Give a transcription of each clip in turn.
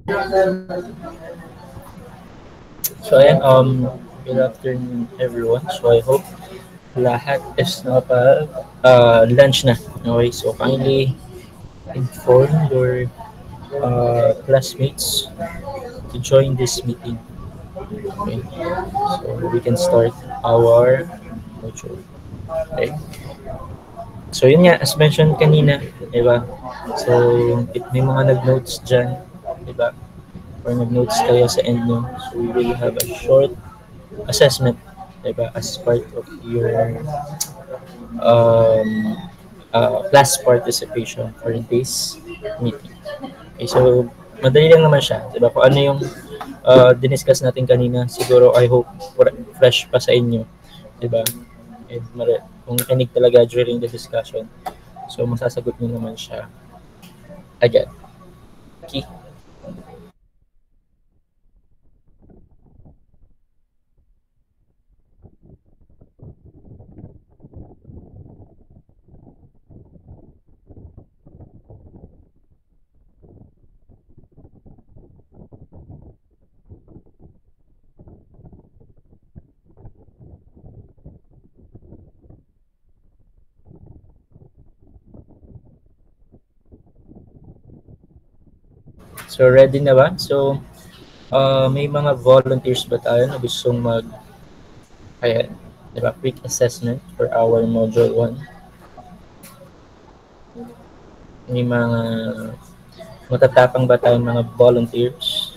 So ayan, good afternoon everyone. So I hope lahat is nakapag lunch na. Okay, so kindly inform your classmates to join this meeting. Okay, so we can start our module. Okay. So yun nga, as mentioned kanina, di ba? So, if may mga nag-notes dyan, di ba? Or nag-notes kayo sa end nyo, so we will have a short assessment, di ba? As part of your um, class participation for this meeting. Okay, so madali lang naman siya, di ba? Kung ano yung diniscuss natin kanina, siguro I hope fresh pa sa inyo, di ba? And kung nakinig talaga during the discussion, so masasagot nyo naman siya agad. Okay? So ready na ba? So may mga volunteers ba tayo na gustong ayan, di ba, quick assessment for our module 1? May mga matatapang ba tayong mga volunteers?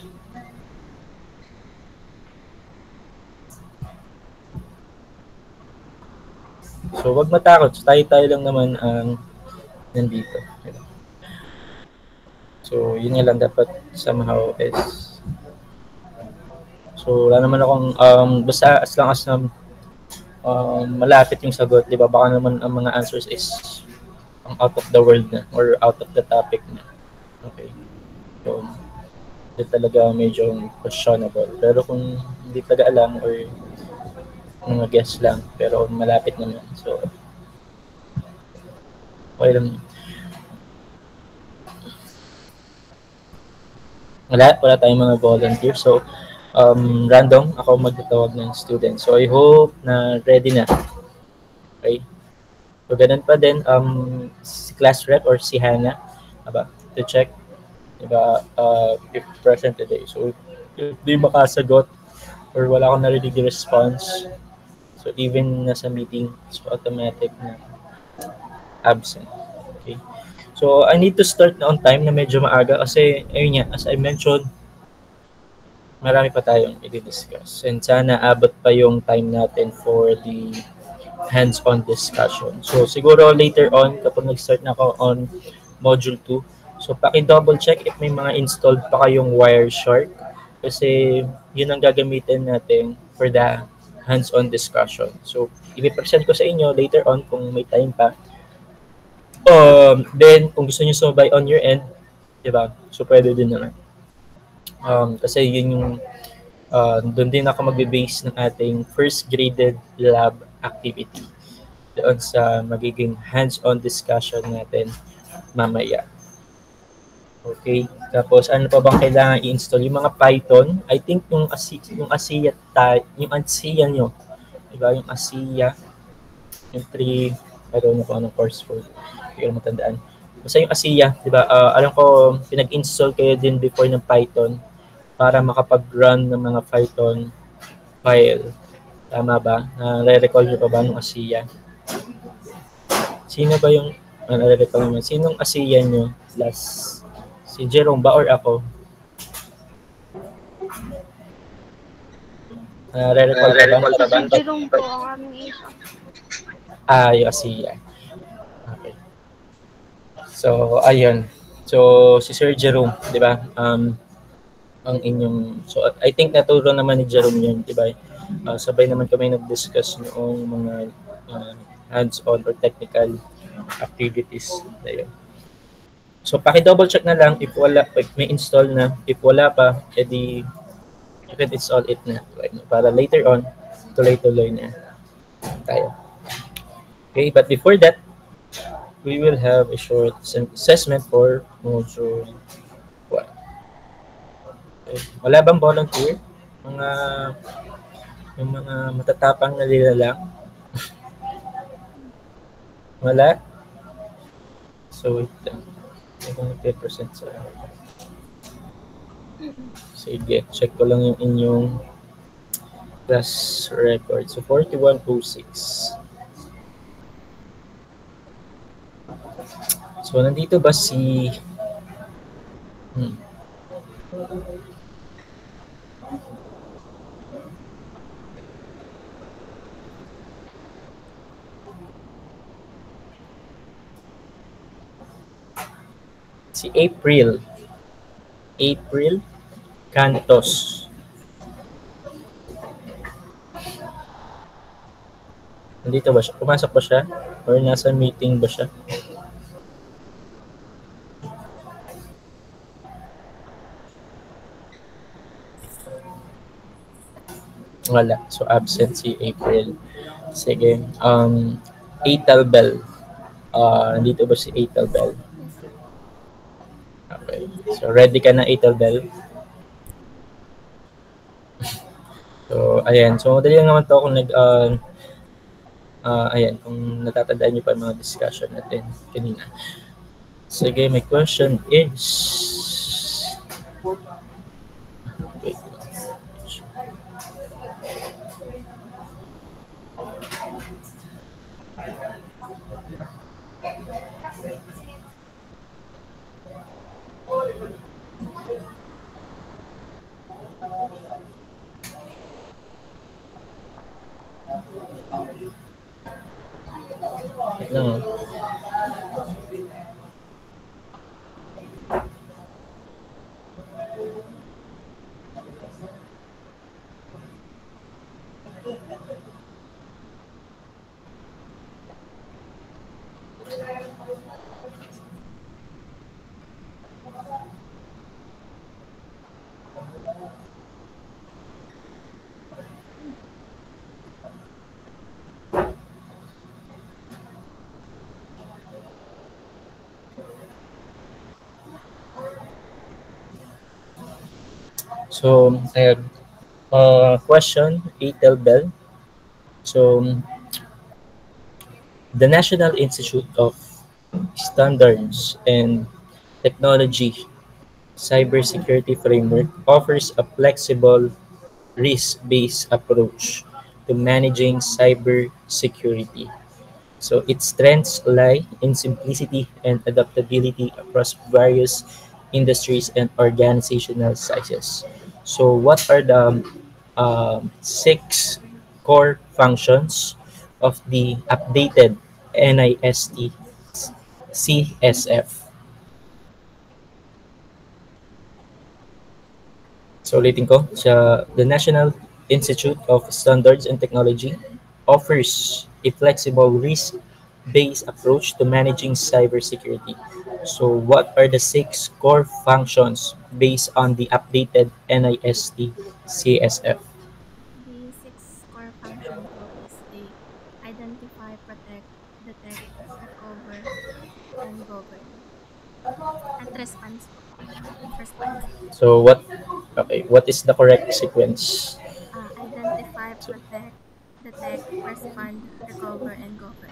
So wag matakot, tayo-tayo lang naman ang nandito. Diba? So yun nga lang dapat somehow is so wala naman akong basta as long as malapit yung sagot, di ba? Baka naman ang mga answers is ang out of the world na or out of the topic na. Okay. So, hindi talaga medyo questionable. Pero kung hindi talaga alam or mga guess lang, pero malapit naman. So, okay lang. Wala tayong mga volunteer. So, random, ako magtatawag ng student. So, I hope na ready na. Okay? So, ganun pa din, si class rep or si Hannah, to check, diba, if present today. So, if di makasagot or wala akong narinig response, so even nasa meeting, so automatic na absent. Okay. So, I need to start na on time na medyo maaga kasi, ayun nga, as I mentioned, marami pa tayong i-discuss. And sana abot pa yung time natin for the hands-on discussion. So, siguro later on, kapag nag-start na ako on Module 2, so paki-double check if may mga installed pa kayong Wireshark kasi yun ang gagamitin natin for the hands-on discussion. So, i-present ko sa inyo later on kung may time pa. Then, kung gusto niyo sumabay on your end, di ba? So, pwede din naman. Kasi yun yung doon din ako magbe-base ng ating first graded lab activity doon sa magiging hands-on discussion natin mamaya. Okay. Tapos ano pa bang kailangan i-install? Yung mga Python, I think yung ASIA yung ASIA nyo, di ba? Yung ASIA, yung 3, I don't know kung anong course for. Hindi ko matandaan. Basta yung ASIA, di ba? Alam ko, pinag-install kayo din before ng Python para makapag-run ng mga Python file. Tama ba? Nare-recall nyo pa ba nung ASIA? Sino ba yung, nare-recall naman, sinong ASIA nyo last? Si Jerome ba or ako? Nare-recall pa ba? Si Sir Jerome po ang aming isa. Yung ASIA. Okay. So, ayun. So, si Sir Jerome, di ba? Ang inyong, so I think naturo naman ni Jerome yun, di ba? Sabay naman kami nag-discuss noong mga hands-on or technical activities. Ayun. So, paki-double check na lang if wala, if may install na. If wala pa, edi you can install it na. Right? Para later on, tuloy-tuloy na tayo. Okay, but before that, we will have a short assessment for module 1. Okay. Wala bang volunteer? Mga, yung mga matatapang na lang? Wala? So, wait lang. Hindi ko nag-present sa... Sige, check ko lang yung inyong class record. So, 4106. So, nandito ba si... Hmm. Si April. April Cantos. Nandito ba siya? Pumasok ba siya? Or nasa meeting ba siya? Wala. So, absent si April. Sige. Atal Bell. Nandito ba si Atal Bell? Yes, sir. Okay. So, ready ka na, Atal Bell? So, ayan. So, madali lang naman to kung ayan, kung natatandaan niyo pa yung mga discussion natin kanina. Sige, my question is... Wait. Wait lang. So, ayan. Question, Atal Bell. So, the National Institute of Standards and Technology Cybersecurity Framework offers a flexible, risk-based approach to managing cybersecurity. So its strengths lie in simplicity and adaptability across various industries and organizational sizes. So what are the six core functions of the updated NIST CSF? So ulitin ko, the National Institute of Standards and Technology offers a flexible risk-based approach to managing cybersecurity. So what are the six core functions based on the updated NIST CSF? The six core function po is the identify, protect, detect, recover, and govern. At response po. At response. So what is the correct sequence? Identify, protect, detect, respond, recover, and govern.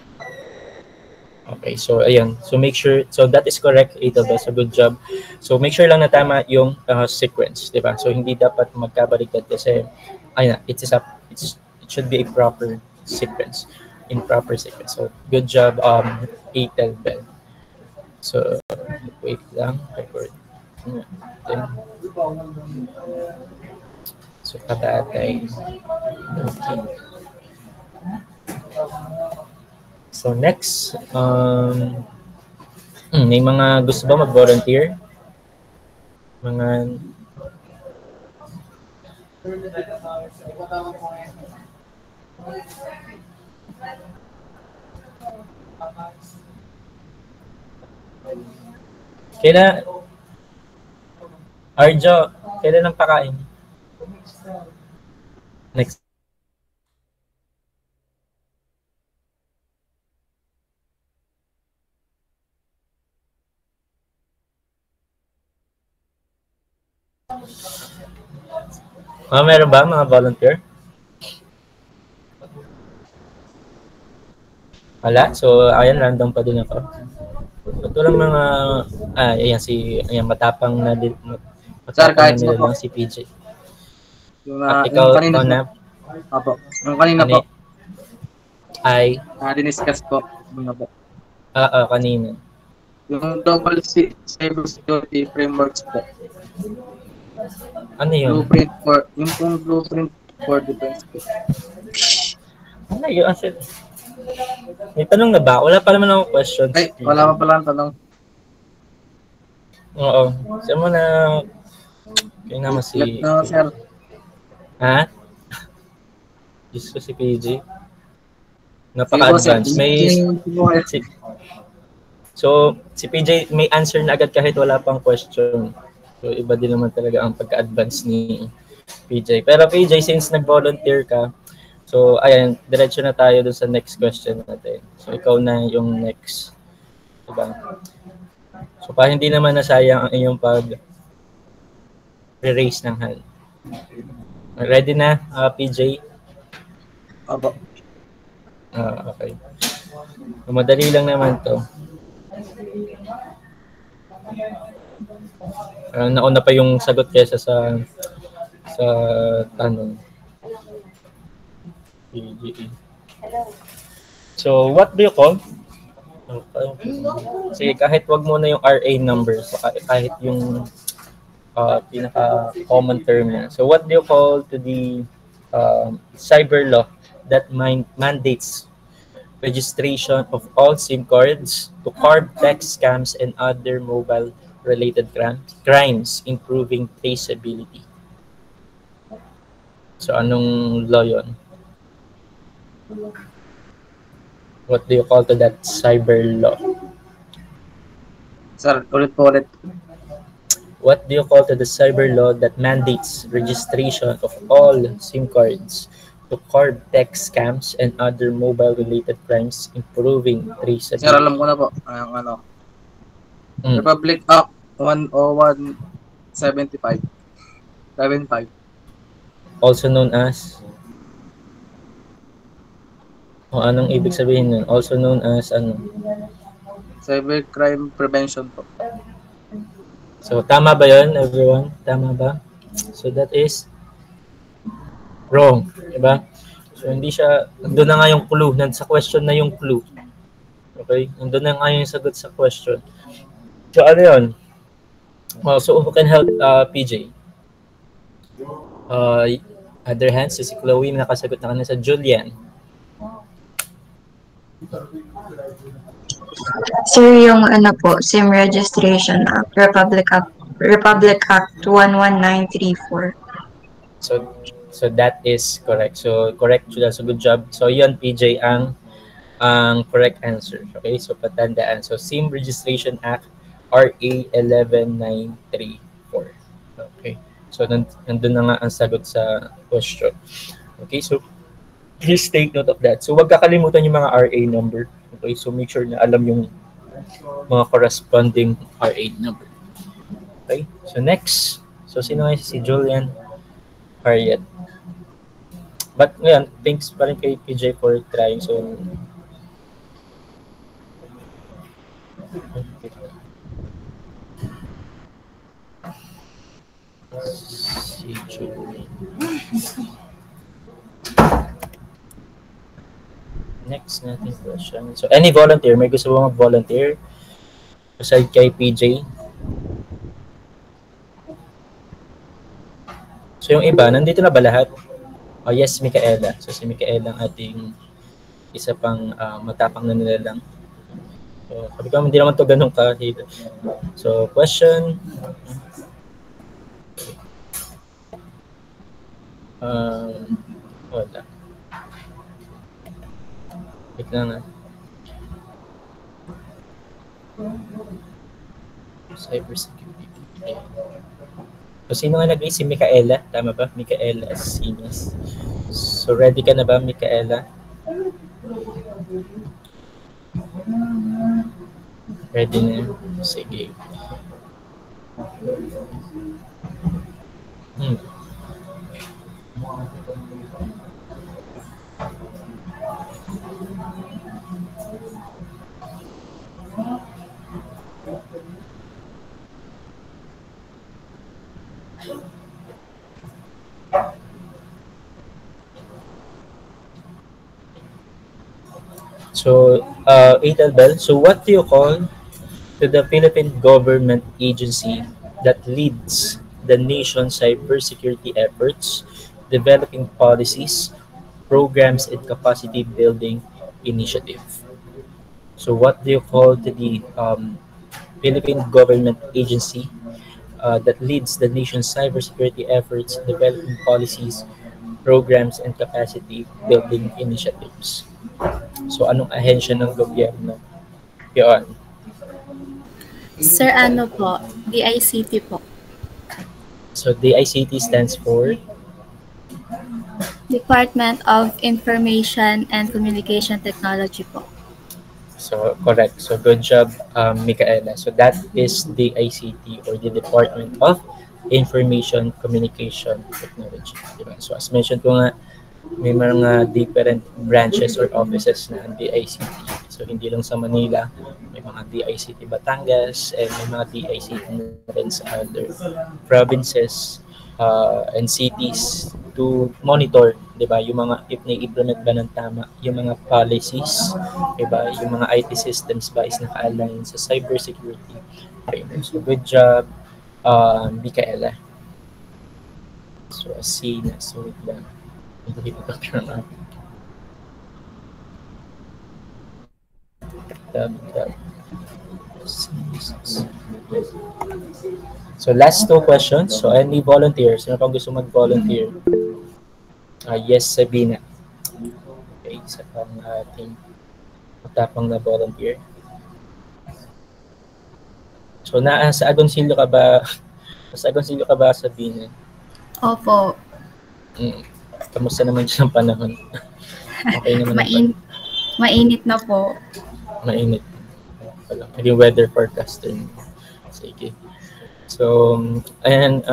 Okay, so ayan. So make sure, so that is correct, Ito. That's a good job. So make sure lang na tama yung sequence, di ba? So hindi dapat magkabaliktad kasi ayan, it should be a proper sequence, in proper sequence. So good job, Ito Bell. So wait lang, record. Then, so katatay. Okay. So next, may mga gusto ba mag-volunteer? Mga kailan, Arjo, kailan ang pakain? Next. Meron ba mga volunteer? Wala. So, ayan, random pa din ako. At walang mga, ayan, matapang na, Sir, matapang na kahit nila po. lang si PJ. Yung, At yung kanina ikaw po. na, Apo. Yung kanina ano, po. ay, Diniscuss po. Ano po. kanina. Yung global cybersecurity frameworks po. Ano yun? Yung pong blueprint for defense po. Ano yun? May tanong na ba? Wala pa naman akong questions. Ay, wala pa pala ang tanong. Oo. Siya mo na, kaya naman si... Let na, sir. Ha? Diyos ko si PJ. Napaka-advanced. Si PJ may answer na agad kahit wala pang question. So, iba din naman talaga ang pagka-advance ni PJ. Pero PJ, since nag-volunteer ka, so, ayan, diretso na tayo dun sa next question natin. So, ikaw na yung next. Diba? So, para hindi naman nasayang ang iyong pag-raise ng hand. Ready na, PJ? Opo. Okay. So, madali lang naman to. Nauna pa yung sagot kesa sa tanong. PGE. So, what do you call? Sige, kahit wag mo na yung RA number, so kahit yung pinaka-common term niya. So, what do you call to the cyber law that mandates registration of all SIM cards to curb text scams and other mobile-related crimes, improving traceability? So, anong law yun? What do you call to that cyber law? Sir, ulit. What do you call to the cyber law that mandates registration of all SIM cards to curb text scams and other mobile-related crimes, improving traceability? Sir, alam ko na po. Republic Act 10175. 75. Also known as? O anong ibig sabihin nun? Also known as ano? Cybercrime prevention po. So, tama ba yun, everyone? Tama ba? So, that is wrong. Diba? So, hindi siya, nandun na nga yung clue. Sa question na yung clue. Okay? Nandun na nga yung sagot sa question. So, ano yun? So, who can help PJ? Other hands, si Chloe, nakasagot na kanina sa Julian. Sir, yung ano po, SIM Registration Act, Republic Act 11934. So that is correct. So correct, so good job. So yun, PJ, ang correct answer. Okay, so patandaan. So SIM Registration Act, RA 11934. Okay, so nandun na nga ang sagot sa question. Okay, so please take note of that. So wag kakalimutan yung mga RA number. Okay, so make sure na alam yung mga corresponding RA number. Okay, so next. So sino nga si Julian? Harriet. But ngayon, thanks pa rin kay PJ for trying. So si Julian. Next natin question. So, any volunteer? May gusto mo mag-volunteer? Aside kay PJ? So, yung iba, nandito na ba lahat? Oh, yes, Micaela. So, si Micaela ang ating isa pang matapang na nilalang. So, sabi ko, hindi naman to ganun kahit. So, question. Wala. Wait lang na. Cybersecurity. So, sino nga nag-i? Si Micaela? Tama ba? Micaela Sinas. So, ready ka na ba, Micaela? Ready na? Sige. So, Etel Bell, so what do you call to the Philippine government agency that leads the nation's cybersecurity efforts, developing policies, programs, and capacity building initiative? So, what do you call to the Philippine government agency that leads the nation's cybersecurity efforts, developing policies, programs, and capacity building initiatives? So, anong ahensya ng gobyerno? Yun. Sir, ano po? DICT po. So, DICT stands for Department of Information and Communication Technology po. So, correct. So, good job, Micaela. So, that is the ICT or the Department of Information Communication Technology. Diba? So, as mentioned ko nga, may mga different branches or offices na ang DICT. So, hindi lang sa Manila, may mga DICT Batangas, and may mga DICT na rin sa other provinces and cities to monitor, 'di ba, yung mga if na-implement ba ng tama yung mga policies, 'di ba, yung mga IT systems ba is naka-align sa cybersecurity framework. So good job, Micaela. So Asina, so wait lang. Hindi ko picture na. Tab. So last two questions. So any volunteers? Sino pang gusto mag-volunteer? Yes, Sabina. Okay, isa pang ating matapang na volunteer. So sa Agoncillo ka ba? Sa Agoncillo ka ba, Sabina? Opo. Kamusta naman siya ang panahon? Okay naman. Mainit na po. Mainit. Yung weather forecaster. Sige. So, and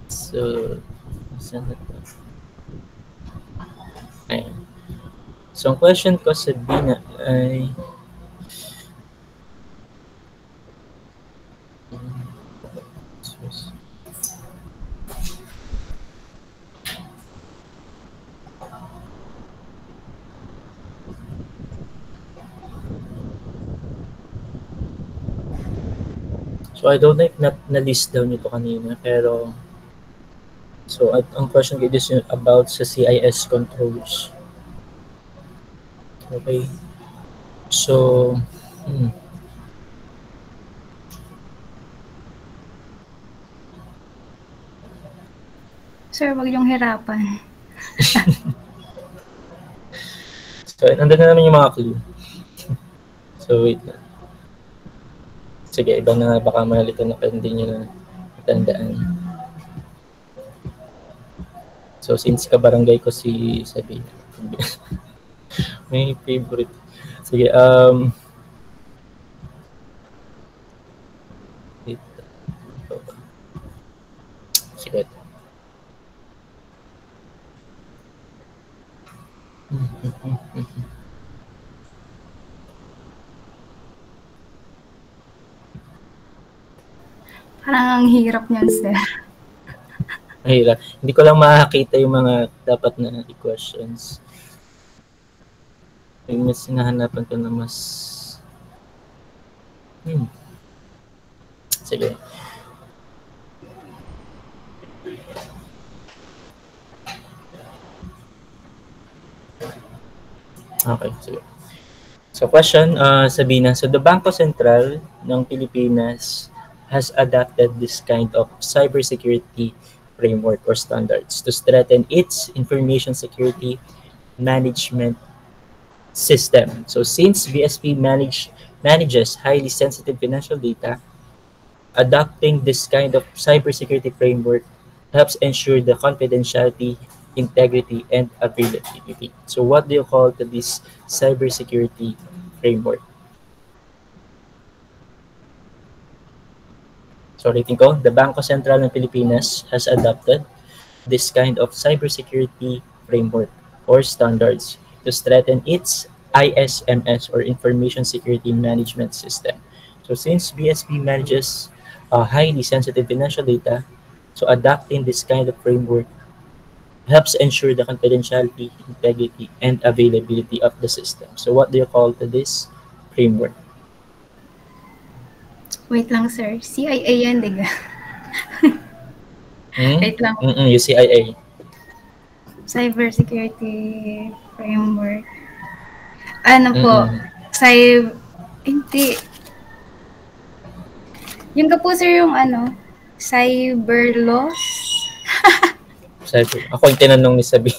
so, saan na to? Ayan. So, ang question ko sa Bina ay so, I don't know if na-list down nito kanina, pero so, ang question ko is about sa CIS controls. Okay. So, Sir, wag yung hirapan. So, nandun na naman yung mga clue. So, wait na. Sige, iba na baka malito na kayo hindi nyo na matandaan. So, since kabarangay ko si Sabina. May favorite. Sige, sige. Parang ang hirap niyan, sir. Mahirap. Hindi ko lang makakita yung mga dapat na questions. Yung mas sinahanapan ko na mas... Sige. Okay, sige. So question, Sabina, so the Bangko Sentral ng Pilipinas has adopted this kind of cybersecurity framework or standards to strengthen its information security management system. So since BSP manages highly sensitive financial data, adopting this kind of cybersecurity framework helps ensure the confidentiality, integrity, and availability. So what do you call to this cybersecurity framework? So rating ko, the Bangko Sentral ng Pilipinas has adopted this kind of cybersecurity framework or standards to strengthen its ISMS or Information Security Management System. So since BSP manages highly sensitive financial data, so adopting this kind of framework helps ensure the confidentiality, integrity, and availability of the system. So what do you call to this framework? Wait lang, sir. CIA yan, diga? Wait lang. UCIA. Cybersecurity framework. Ano po? Hindi. Yung ka po, sir, yung cyber laws? Ako yung tinanong ni Sabi.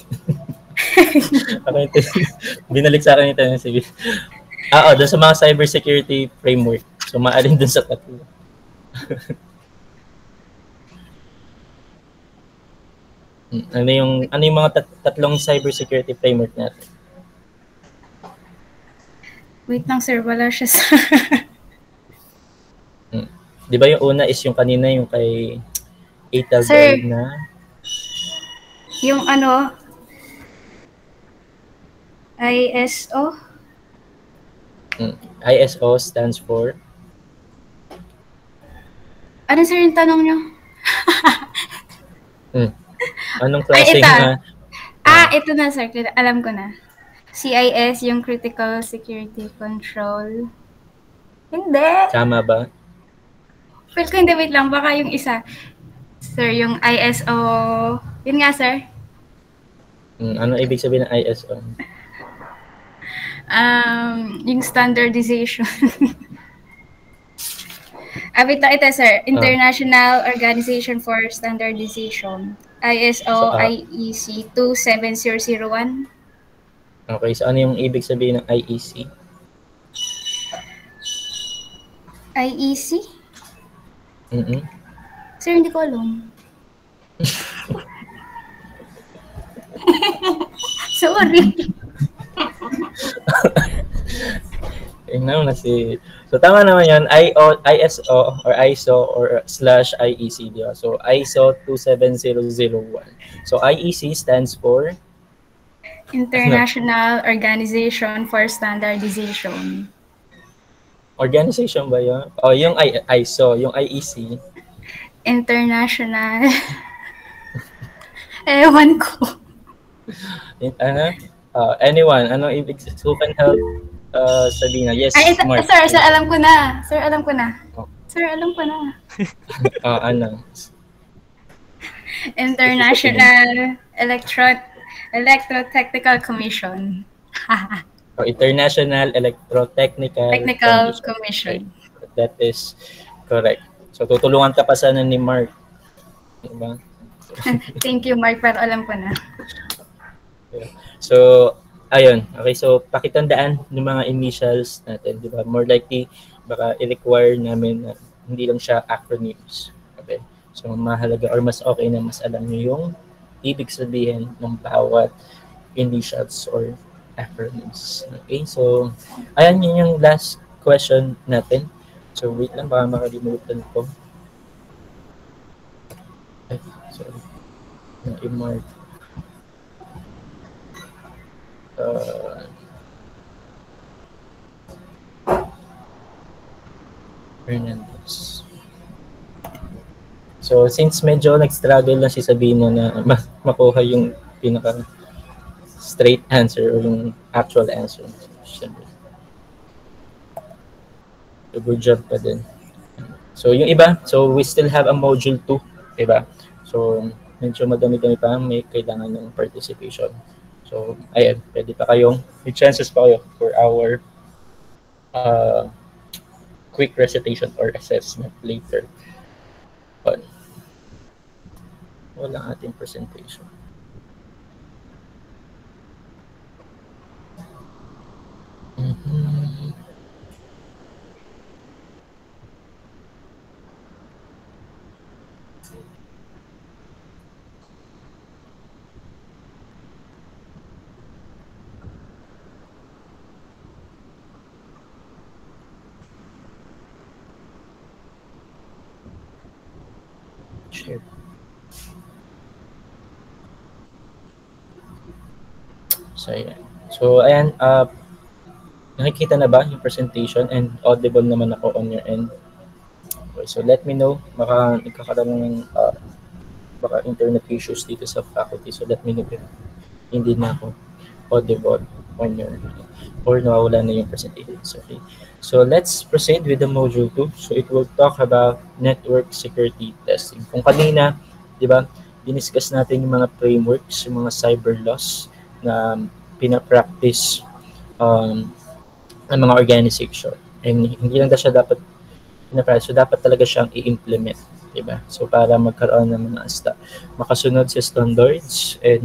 Binalik sa akin yung tanong ni Sabi. Doon sa mga cybersecurity framework. So, maalin dun sa tatlo. Ano yung mga tatlong cybersecurity framework natin? Wait lang, sir. Wala siya sa... Di ba yung una is yung kanina, yung kay Etal Sir, na? Yung ISO? ISO stands for? Ano, sir, yung tanong nyo? Anong klase na? Ito na, sir. Alam ko na. CIS, yung Critical Security Control. Hindi. Tama ba? Feel ko hindi. Wait lang. Baka yung isa. Sir, yung ISO. Yun nga, sir. Ano ibig sabihin ng ISO? Yung standardization. Ito, sir. International Organization for Standardization. ISO IEC 27001. Okay, so ano yung ibig sabihin ng IEC? IEC? Sir, hindi ko alam. Sorry. So tama naman yan, ISO or ISO or /IEC, diba? So ISO 27001. So IEC stands for International Organization for Standardization. Organization ba yun? Yung ISO, yung IEC. International. Ewan ko. Anyone, ano ibig who can help Sabina? Yes, Mark. Sir, alam ko na. Sir, alam ko na. Ano? International Electrotechnical Commission. International Electrotechnical Commission. That is correct. So tutulungan ka pa sana ni Mark. Diba? Thank you, Mark, pero alam ko na. So, ayun. Okay, so pakitandaan ng mga initials natin, di ba? More likely, baka i-require namin na hindi lang siya acronyms. Okay? So, mahalaga or mas okay na mas alam nyo yung ibig sabihin ng bawat initials or acronyms. Okay, so, ayan yun yung last question natin. So, wait lang, baka makalimutan ko. Ay, sorry. Na-mark. Hernandez. So, since medyo nag-struggle na si Sabino na makuha yung pinaka straight answer or yung actual answer. So, good job pa din. So, yung iba, so we still have a module 2, diba? So, medyo madami-dami pa, may kailangan ng participation. So, ayan, pwede pa kayong, may chances pa kayo for our quick recitation or assessment later. But, walang ating presentation. Share. So, ayan, nakikita na ba yung presentation and audible naman ako on your end? Okay, so let me know, baka nagkakaroon ng baka internet issues dito sa faculty. So let me know if hindi na ako audible on your or nawawala na yung presentation. Okay. So let's proceed with the module 2. So it will talk about network security testing. Kung kanina, di ba, diniscuss natin yung mga frameworks, yung mga cyber laws na pinapractice ng mga organization. And hindi lang siya dapat pinapractice, so dapat talaga siyang i-implement. Diba? So para magkaroon ng mga makasunod sa standards and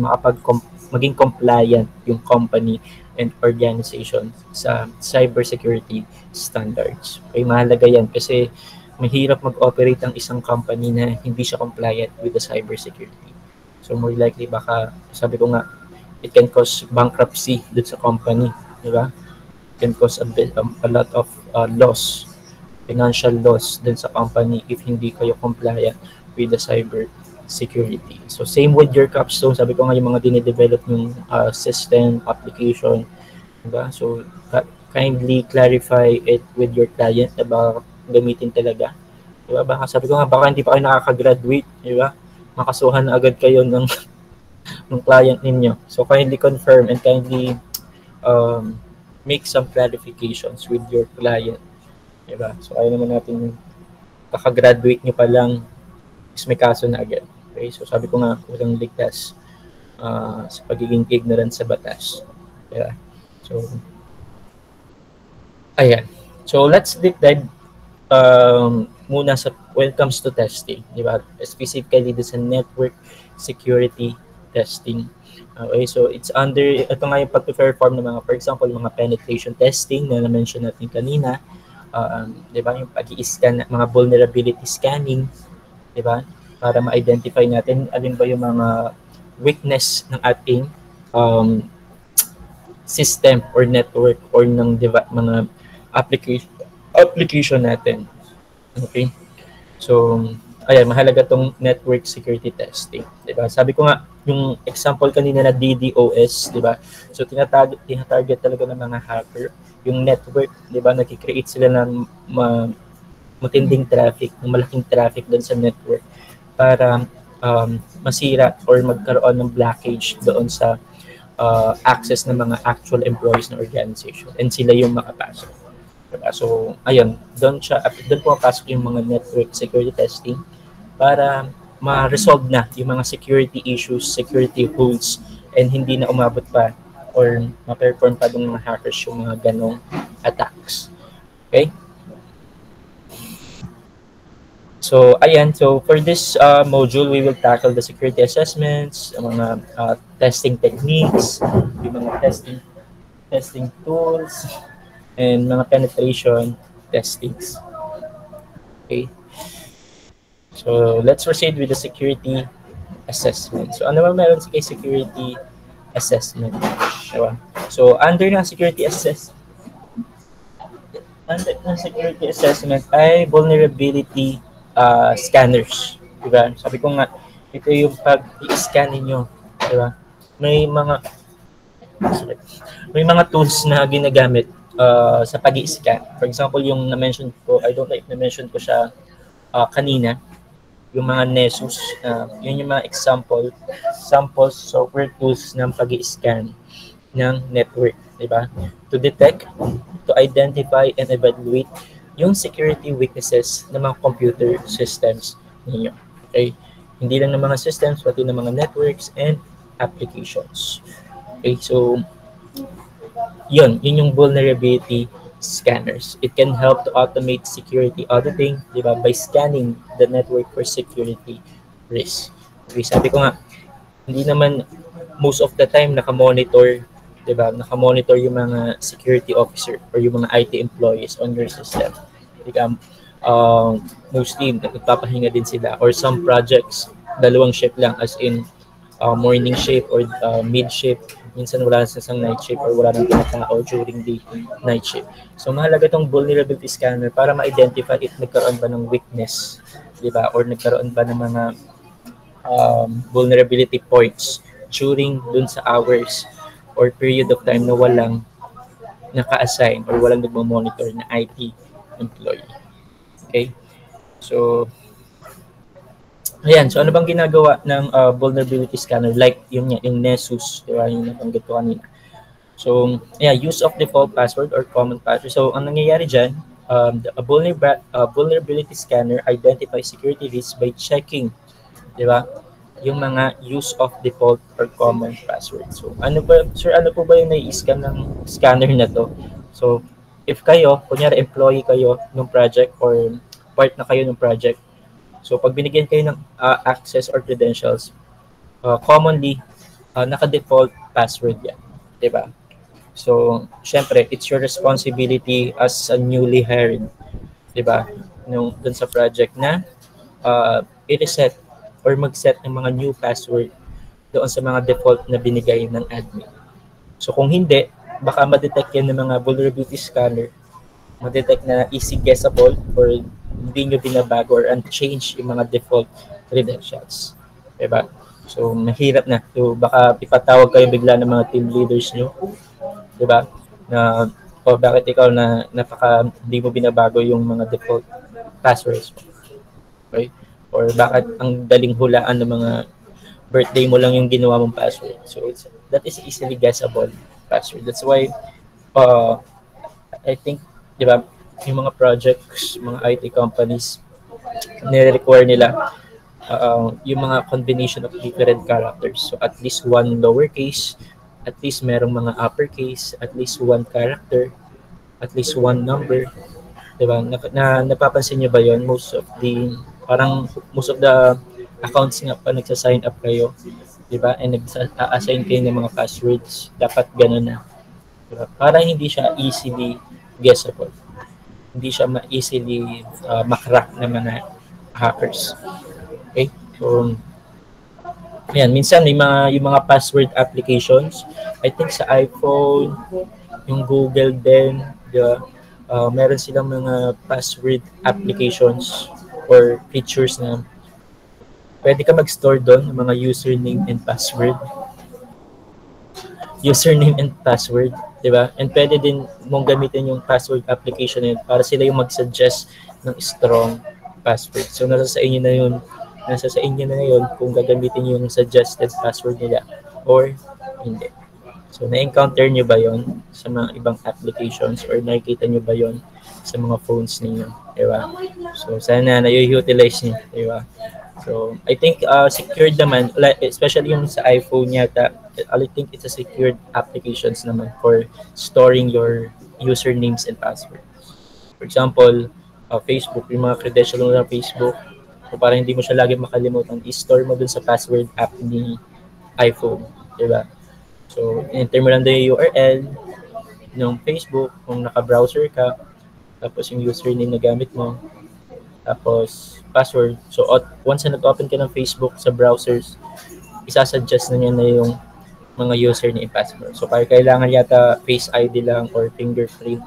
maging compliant yung company and organization sa cybersecurity standards. Okay, mahalaga yan kasi mahirap mag-operate ang isang company na hindi siya compliant with the cybersecurity. So more likely baka, sabi ko nga, it can cause bankruptcy dun sa company, di ba? It can cause a lot of loss, financial loss dun sa company if hindi kayo compliant with the cyber security. So same with your capstone, sabi ko nga yung mga dinidevelop yung system, application, diba? So kindly clarify it with your client na baka gamitin talaga. Diba? Baka sabi ko nga, baka hindi pa kayo nakaka-graduate, diba? Makasuhan na agad kayo ng client ninyo. So kindly confirm and kindly make some clarifications with your client. Diba? So ayaw naman natin kaka-graduate nyo pa lang is may kaso na agad. Okay? So sabi ko nga, walang ligtas sa pagiging ignorant sa batas. Diba? So, ayan. So let's deep dive muna sa when it comes to testing. Diba? Specifically sa network security testing. Okay, so it's under, ito nga yung pag-perform ng mga, for example, mga penetration testing na na-mention natin kanina. Di ba, yung pag-i-scan, mga vulnerability scanning, di ba, para ma-identify natin alin ba yung mga weakness ng ating system or network or ng mga application natin. Okay? So, ayan, mahalaga tong network security testing, di ba? Sabi ko nga, yung example kanina na DDoS, di ba? So, tinatarget talaga ng mga hacker yung network, di ba, nag-create sila ng matinding traffic, ng malaking traffic doon sa network para masira or magkaroon ng blockage doon sa access ng mga actual employees ng organization and sila yung makapasok. Diba? So, ayun, doon pumapasok yung mga network security testing para ma-resolve na yung mga security issues, security holes, and hindi na umabot pa or ma-perform pa ng mga hackers yung mga ganong attacks. Okay? So, ayan. So, for this module, we will tackle the security assessments, mga testing techniques, yung mga testing tools, and mga penetration testings. Okay? So, let's proceed with the security assessment. So, ano ba meron sa security assessment? Diba? So, under ng security assessment ay vulnerability scanners. Diba? Sabi ko nga, ito yung pag-i-scan ninyo. Diba? May mga tools na ginagamit sa pag-i-scan. For example, yung na-mention ko, I don't know if na-mention ko siya kanina, yung mga Nessus, yun yung mga samples software tools ng pag-i-scan ng network, di ba? To detect, to identify, and evaluate yung security weaknesses ng mga computer systems ninyo. Okay? Hindi lang ng mga systems, pati ng mga networks and applications. Okay, so yun yung vulnerability scanners. It can help to automate security auditing, di ba, by scanning the network for security risk. Okay, sabi ko nga, hindi naman most of the time nakamonitor, di ba, nakamonitor yung mga security officer or yung mga IT employees on your system. Di ba, mostly nagpapahinga din sila or some projects, dalawang shift lang as in morning shift or mid shift. Minsan wala sa isang night shift or wala nang tao during the night shift. So mahalaga itong vulnerability scanner para ma-identify if nagkaroon ba ng weakness, di ba? Or nagkaroon ba ng mga vulnerability points during dun sa hours or period of time na walang naka-assign or walang nagmo-monitor na IT employee. Okay? So, Ayan, so ano bang ginagawa ng vulnerability scanner? Like yung Nessus, di ba? Yung nabanggit ko kanina. So, yeah, use of default password or common password. So, ang nangyayari dyan, a vulnerability scanner identifies security risks by checking, di ba, yung mga use of default or common password. So, ano po ba yung nai-scan ng scanner na to? So, if kayo, kunyari employee kayo ng project or part na kayo ng project, so pag binigyan kayo ng access or credentials, commonly, naka-default password yan, di ba? So, syempre, it's your responsibility as a newly hired, di ba, dun sa project na i-reset or mag-set ng mga new password doon sa mga default na binigay ng admin. So, kung hindi, baka ma-detect yan ng mga vulnerability scanner, ma-detect na easy guessable or hindi nyo binabago or unchange yung mga default credentials. Diba? So, mahirap na. So, baka ipatawag kayo bigla ng mga team leaders nyo. Diba? Na, bakit ikaw na hindi mo binabago yung mga default passwords mo. Okay? Or bakit ang daling hulaan ng mga birthday mo lang yung ginawa mong password. So, that is easily guessable password. That's why, I think, di ba, yung mga projects, mga IT companies, nire-require nila yung mga combination of different characters. So, at least one lowercase, at least merong mga uppercase, at least one character, at least one number. Diba? Napapansin niyo ba yon? Most of the accounts nga pa nagsa-sign up kayo, diba? And nag-assign kayo ng mga passwords. Dapat ganun na. Diba? Para hindi siya easily guessable. Hindi siya easily makrack ng mga hackers. Okay? So, ayan, minsan yung mga password applications, I think sa iPhone, yung Google din, meron silang mga password applications or features na pwede ka mag-store doon ng mga username and password. Username and password, di ba? And pwede din mong gamitin yung password application na yun para sila yung mag-suggest ng strong password. So, nasa sa inyo na yun kung gagamitin yung suggested password nila or hindi. So, na-encounter nyo ba yon sa mga ibang applications or nakikita nyo ba yon sa mga phones ninyo? Diba? So, sana na-utilize nyo. Diba? So, I think secured naman, especially yung sa iPhone yata, I think it's a secured applications naman for storing your usernames and passwords. For example, Facebook, yung mga credential mo ng Facebook, so para hindi mo siya lagi makalimutan, i-store mo dun sa password app ni iPhone. Diba? So, enter mo lang doon yung URL ng Facebook kung naka-browser ka, tapos yung username na gamit mo, tapos password. So, once na nag-open ka ng Facebook sa browsers, isasuggest na niya na yung mga username and password. So, kailangan yata Face ID lang or fingerprint,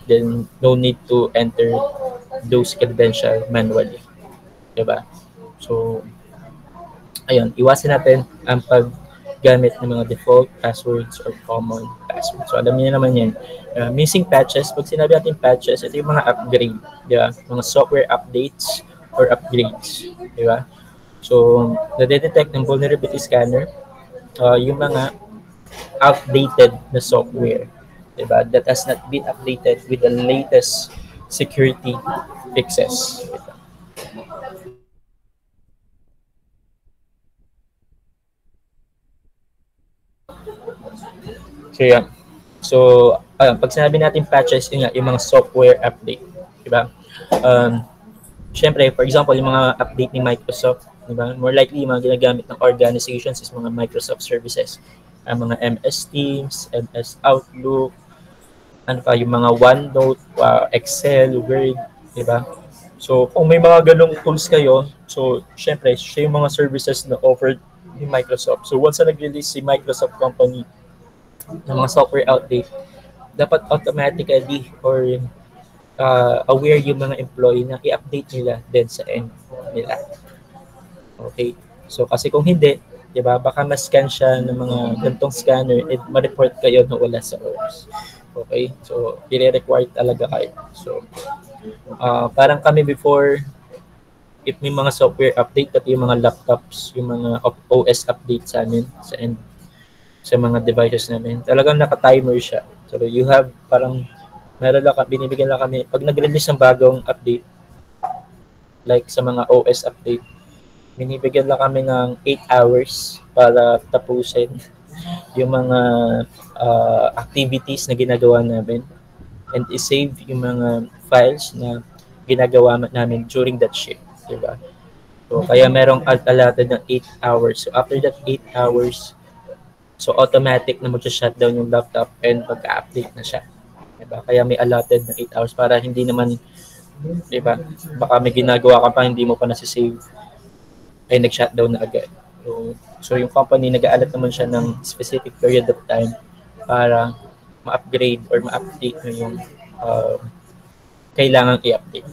then no need to enter those credentials manually. Diba? So, ayun, iwasan natin ang paggamit ng mga default passwords or common passwords. So, alam niyo naman yan. Missing patches, pag sinabi natin patches, ito yung mga upgrade, di ba? Mga software updates or upgrades, di ba? So, na-detect ng vulnerability scanner yung mga outdated na software, di ba? That has not been updated with the latest security fixes. So, yeah. So, pag sinabi natin patches, yung mga software update, di ba? Siyempre, for example, yung mga update ni Microsoft, di ba? More likely, yung mga ginagamit ng organizations is mga Microsoft services. Mga MS Teams, MS Outlook, ano pa, yung mga OneNote, Excel, Word, di ba? So, kung may mga ganong tools kayo, so, siyempre, siya yung mga services na offered ni Microsoft. So, once na nag-release si Microsoft company ng mga software update, dapat automatically or aware yung mga employee na i-update nila din sa end nila. Okay? So, kasi kung hindi, di ba, baka ma-scan siya ng mga gantong scanner at ma-report kayo na wala sa oras. Okay? So, i-require talaga kayo. So, parang kami before, if may mga software update, pati yung mga laptops, yung mga OS update sa amin, sa mga devices namin, talagang naka-timer siya. So you have parang meron lang, binibigyan lang kami, pag nag-release ng bagong update, like sa mga OS update, binibigyan lang kami ng 8 hours para tapusin yung mga activities na ginagawa namin and i-save yung mga files na ginagawa namin during that shift, diba? So, kaya merong allotted ng 8 hours. So, after that 8 hours, so automatic na mag-shutdown yung laptop and mag-update na siya. Diba? Kaya may allotted ng 8 hours para hindi naman, diba, baka may ginagawa ka pa, hindi mo pa nasi-save, ay nag-shutdown na agad. So yung company, nag-aalat naman siya ng specific period of time para ma-upgrade or ma-update mo yung kailangang i-update.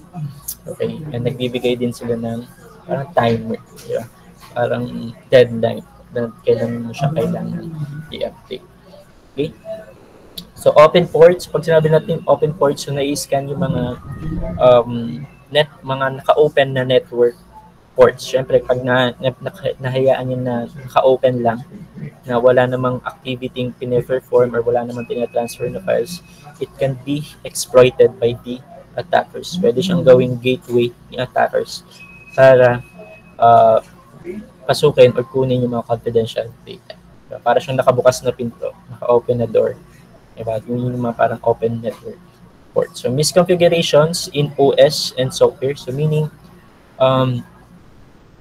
Okay? And nagbibigay din sila ng parang timer. Diba? Parang deadline na kailan mo siya kailangan i-update. Okay? So open ports, pag sinabi natin open ports, so na-i-scan yung mga mga naka-open na network ports. Siyempre, pag nahayaan nyo na naka-open lang, na wala namang activity pine-perform or wala namang tina-transfer na files, it can be exploited by the attackers. Pwede siyang gawing gateway ni attackers para pasukin or kunin yung mga confidential data. Para siyang nakabukas na pinto, naka-open na door. Diba? Yung mga parang open network port. So, misconfigurations in OS and software. So, meaning,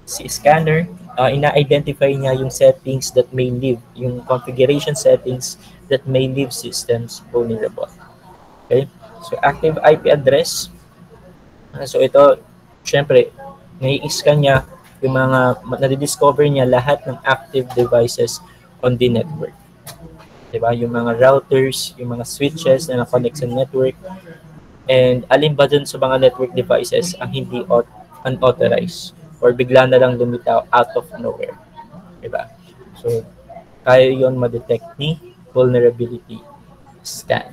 si scanner, ina-identify niya yung settings that may leave, yung configuration settings that may leave systems vulnerable. Okay? So, active IP address. So, ito, syempre, nai-scan niya yung mga, nadidiscover niya lahat ng active devices on the network. Diba? Yung mga routers, yung mga switches na na-connect sa network, and alin ba dun sa mga network devices ang hindi unauthorized or bigla na lang lumitaw out of nowhere. Diba? So, kaya yun ma-detect ni vulnerability scan.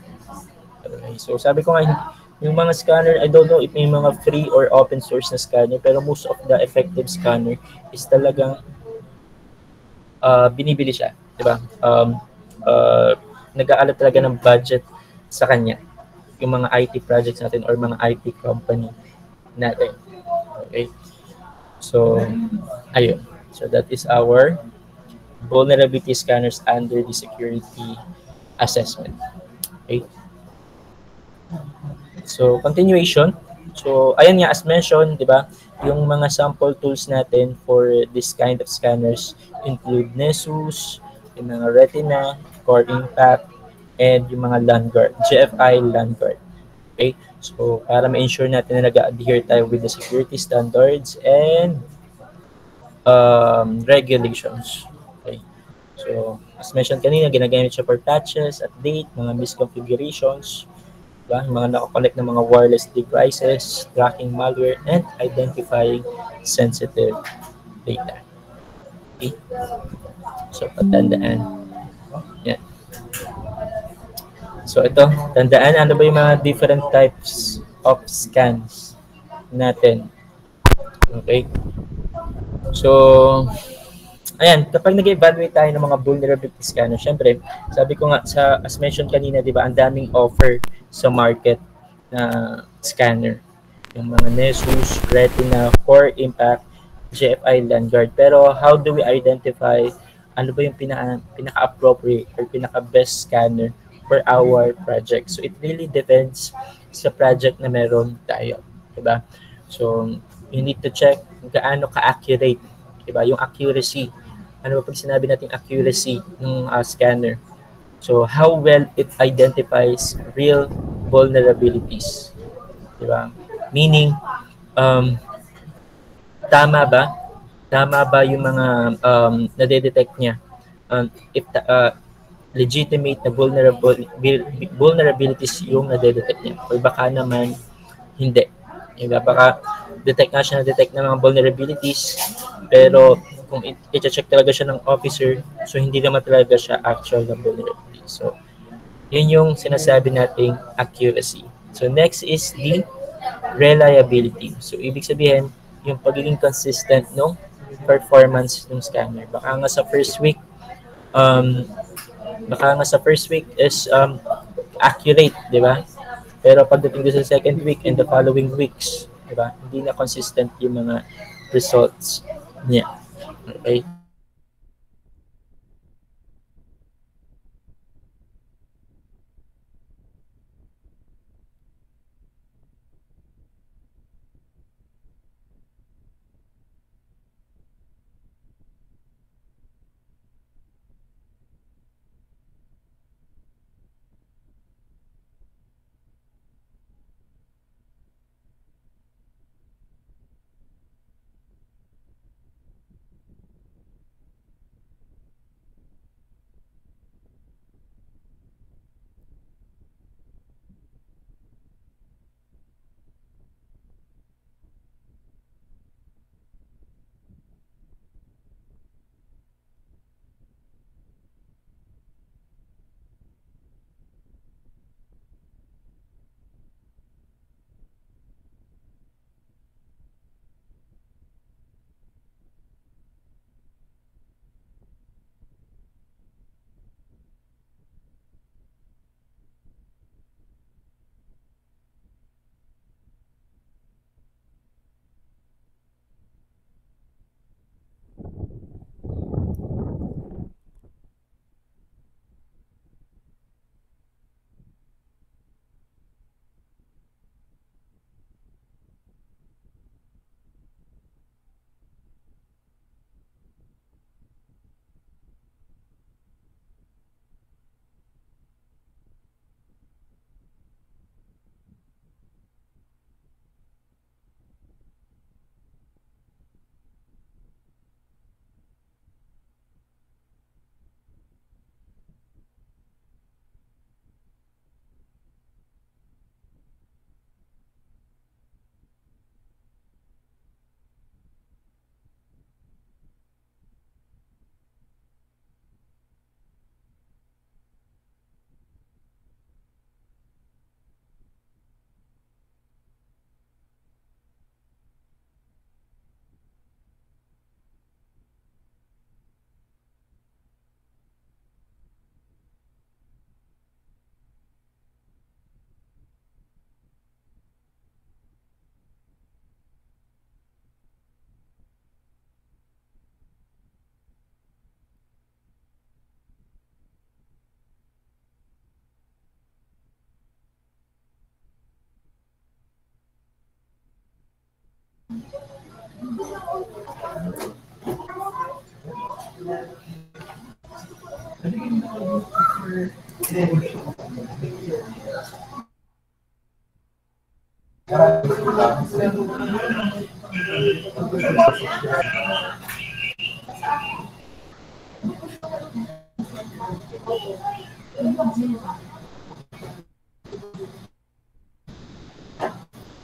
Okay. So, sabi ko nga, yung mga scanner, I don't know if may mga free or open source na scanner, pero most of the effective scanner is talagang binibili siya. Diba? Nag-aalat talaga ng budget sa kanya yung mga IT projects natin or mga IT company natin. Okay? So, ayun. So, that is our vulnerability scanners under the security assessment. Okay? So, continuation. So, ayan nga, as mentioned, di ba, yung mga sample tools natin for this kind of scanners include Nessus, yung mga Retina, Core Impact, and yung mga LandGuard, GFI LandGuard. Okay? So, para ma-ensure natin na nag-adhere tayo with the security standards and regulations. Okay? So, as mentioned kanina, ginagamit siya for patches, update, mga misconfigurations, diba? Mga nakakonect ng mga wireless devices, tracking malware, and identifying sensitive data. Okay? So, patandaan. Yan. So, ito, tandaan, ano ba yung mga different types of scans natin. Okay? So, ayan, kapag nag-evaluate tayo ng mga vulnerability scanner, syempre, sabi ko nga, as mentioned kanina, di ba, ang daming offer sa market na scanner. Yung mga Nessus, Retina, Core Impact, GFI LandGuard. Pero, how do we identify ano ba yung pinaka-appropriate or pinaka-best scanner for our project? So, it really depends sa project na meron tayo. Diba? So, you need to check gaano ka-accurate. Diba? Yung accuracy. Ano ba pag sinabi natin accuracy ng scanner? So, how well it identifies real vulnerabilities. Diba? Meaning, tama ba? Tama ba yung mga nade-detect niya? If legitimate na vulnerabilities yung nade-detect niya. O baka naman hindi. Diba? Baka na-detect ng mga vulnerabilities, pero kung i-check talaga siya ng officer, so hindi naman talaga siya actual na vulnerability. So, yun yung sinasabi nating accuracy. So, next is the reliability. So, ibig sabihin, yung pagiging consistent no performance ng scammer. Baka nga sa first week is accurate, di ba? Pero pagdating doon sa second week and the following weeks, di ba? Hindi na consistent yung mga results niya. Okay?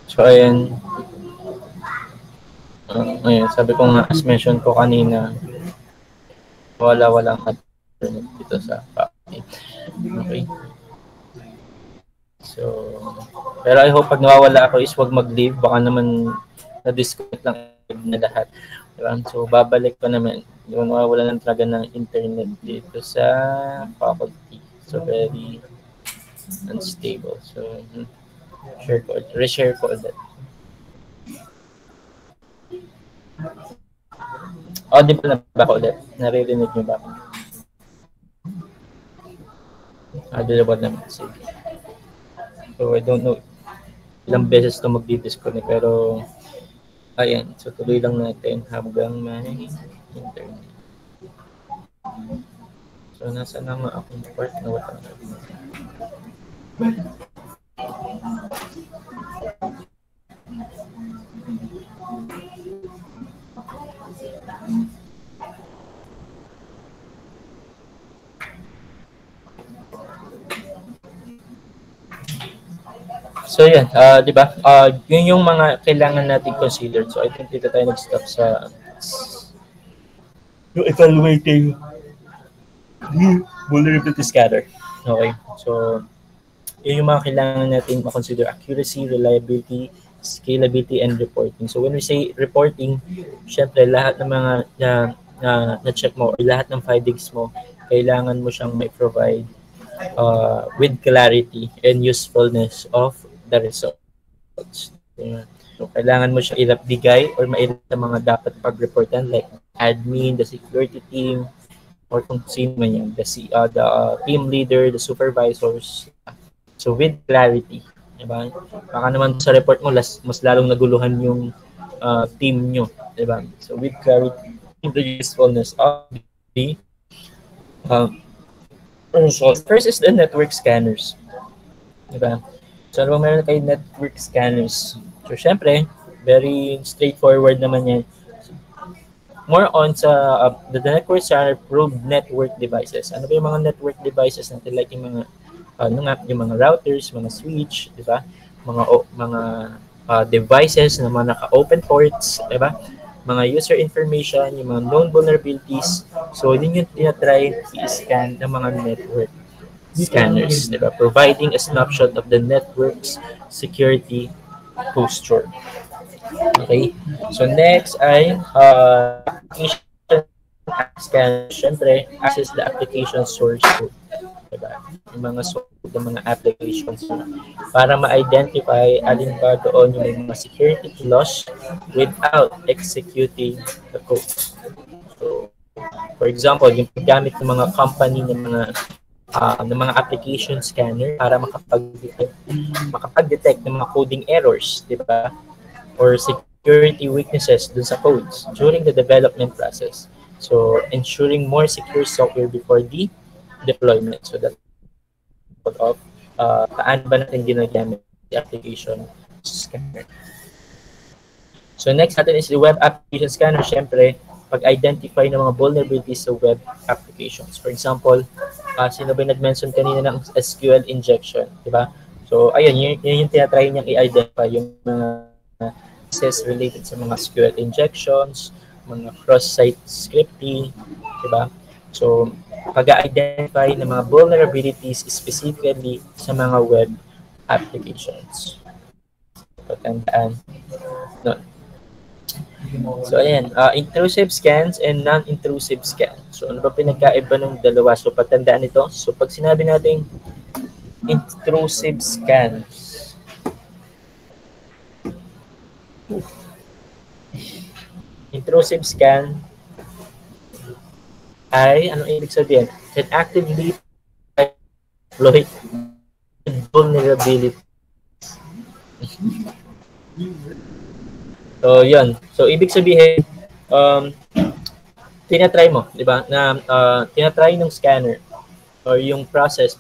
So, ayan. Ayun, sabi ko nga, as mention ko kanina, walang internet dito sa Pakistan. Okay. So, pero I hope pag nawawala ako is wag mag-leave. Baka naman na-disconnect lang na lahat. Diba? So, babalik pa naman. Yung nawawala lang talaga ng internet dito sa faculty. So, very unstable. So, reshare ko ulit. Audible na ba ako ulit? Naririnig niyo ba ako? Audible naman. Sige. So, I don't know ilang beses ito magdi-disconnect pero ayan. So, tuloy lang natin hanggang may internet. So, nasa na nga akong part na wala na. So yan, di ba? Yun yung mga kailangan natin consider. So I think dito tayo nag-stop sa yung evaluating vulnerability scatter. Okay. So yun yung mga kailangan natin ma-consider: accuracy, reliability, scalability, and reporting. So when we say reporting, syempre lahat ng mga na-check mo or lahat ng findings mo, kailangan mo siyang may provide with clarity and usefulness of the results. So kailangan mo siya bigay or mailap sa mga dapat pag-reportan like admin, the security team, or kung sino man yan, the team leader, the supervisors. So with clarity, diba? Baka naman sa report mo, mas lalong naguluhan yung team nyo, diba? So with clarity, the usefulness of the results. First is the network scanners, diba? So ano meron kayo network scanners? So syempre, very straightforward naman yan. More on sa the network scanner probe network devices. Ano ba yung mga network devices natin, like yung mga yung mga routers, mga switch, di ba? Mga devices na mga naka-open ports, di ba? Mga user information, yung mga known vulnerabilities. So yun yung tinatry i-scan ng mga network scanners, di ba? Providing a snapshot of the network's security posture. Okay. So next ay application scan. Siyempre, access the application source code. Diba? Yung mga source ng mga applications para ma-identify alin ba doon yung mga security flaws without executing the code. So, for example, yung paggamit ng mga company ng mga application scanner para makapag-detect ng mga coding errors, di ba? Or security weaknesses dun sa codes during the development process. So, ensuring more secure software before the deployment. So, that's of paano ba natin ginagamit the application scanner. So, next natin is the web application scanner. Siyempre, pag-identify ng mga vulnerabilities sa web applications. For example, sino ba nag-mention kanina ng SQL injection, di ba? So, ayun, yun yung tinatry niyang i-identify yung mga access related sa mga SQL injections, mga cross-site scripting, diba? So, pag-identify ng mga vulnerabilities specifically sa mga web applications. Patandaan. No. So, ayan. Intrusive scans and non-intrusive scans. So, ano ba pinagkaiba ng dalawa? So, patandaan ito. So, pag sinabi natin intrusive scans, intrusive scan ay, anong ibig sabihin? Can actively exploit vulnerability. So, yun. So, ibig sabihin, tinatry mo, di ba? Na tinatry ng scanner or yung process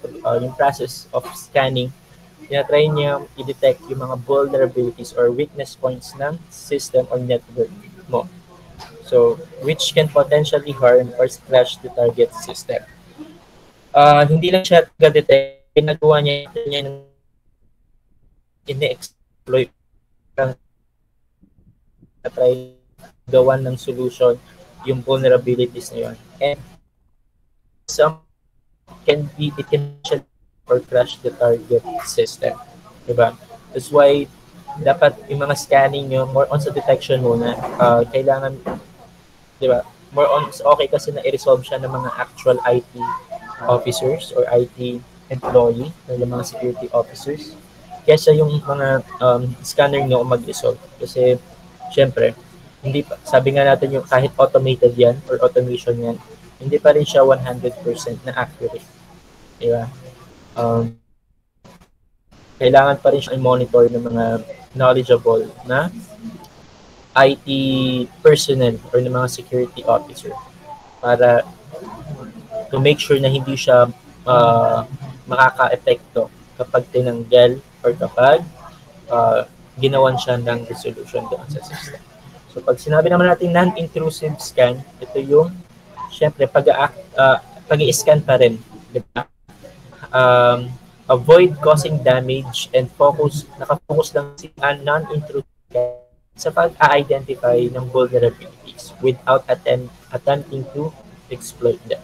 of scanning, tinatry niya i-detect yung mga vulnerabilities or weakness points ng system or network mo. So, which can potentially harm or scratch the target system. Hindi lang siya taga-detect, ginagawa niya ng ine-exploit ng try gawan ng solution yung vulnerabilities na yun. And some it can or crash the target system. Diba? That's why dapat yung mga scanning nyo, more on sa detection muna, kailangan, diba, more on, okay kasi na i-resolve siya ng mga actual IT officers or IT employee, ng mga security officers, kesa yung mga scanner nyo mag-resolve. Kasi, syempre, hindi pa, sabi nga natin yung kahit automated yan or automation yan, hindi pa rin siya 100% na accurate. Diba? Kailangan pa rin siya i-monitor ng mga knowledgeable na IT personnel or ng mga security officer para to make sure na hindi siya makaka-epekto kapag tinanggal or kapag ginawan siya ng resolution doon sa system. So pag sinabi naman natin non-intrusive scan, ito yung syempre pag-i-scan pa rin, di ba? Avoid causing damage and nakafocus lang si non-intrusive sa pag-identify ng vulnerabilities without attempting to exploit them.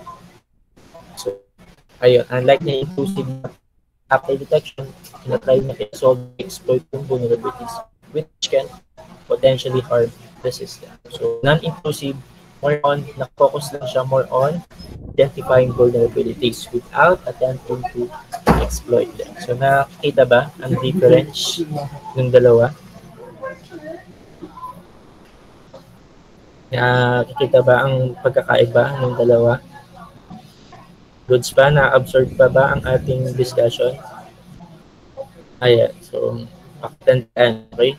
So, ayun, unlike na intrusive after detection, tinatry na i-solve exploit yung vulnerabilities which can potentially harm the system. So non-intrusive, more on, na-focus lang siya more on identifying vulnerabilities without attempting to exploit them. So nakikita ba ang difference ng dalawa? Nakikita ba ang pagkakaiba ng dalawa? Goods pa? Na-absorb pa ba ang ating discussion? Ayan. So, pakitandaan. Okay?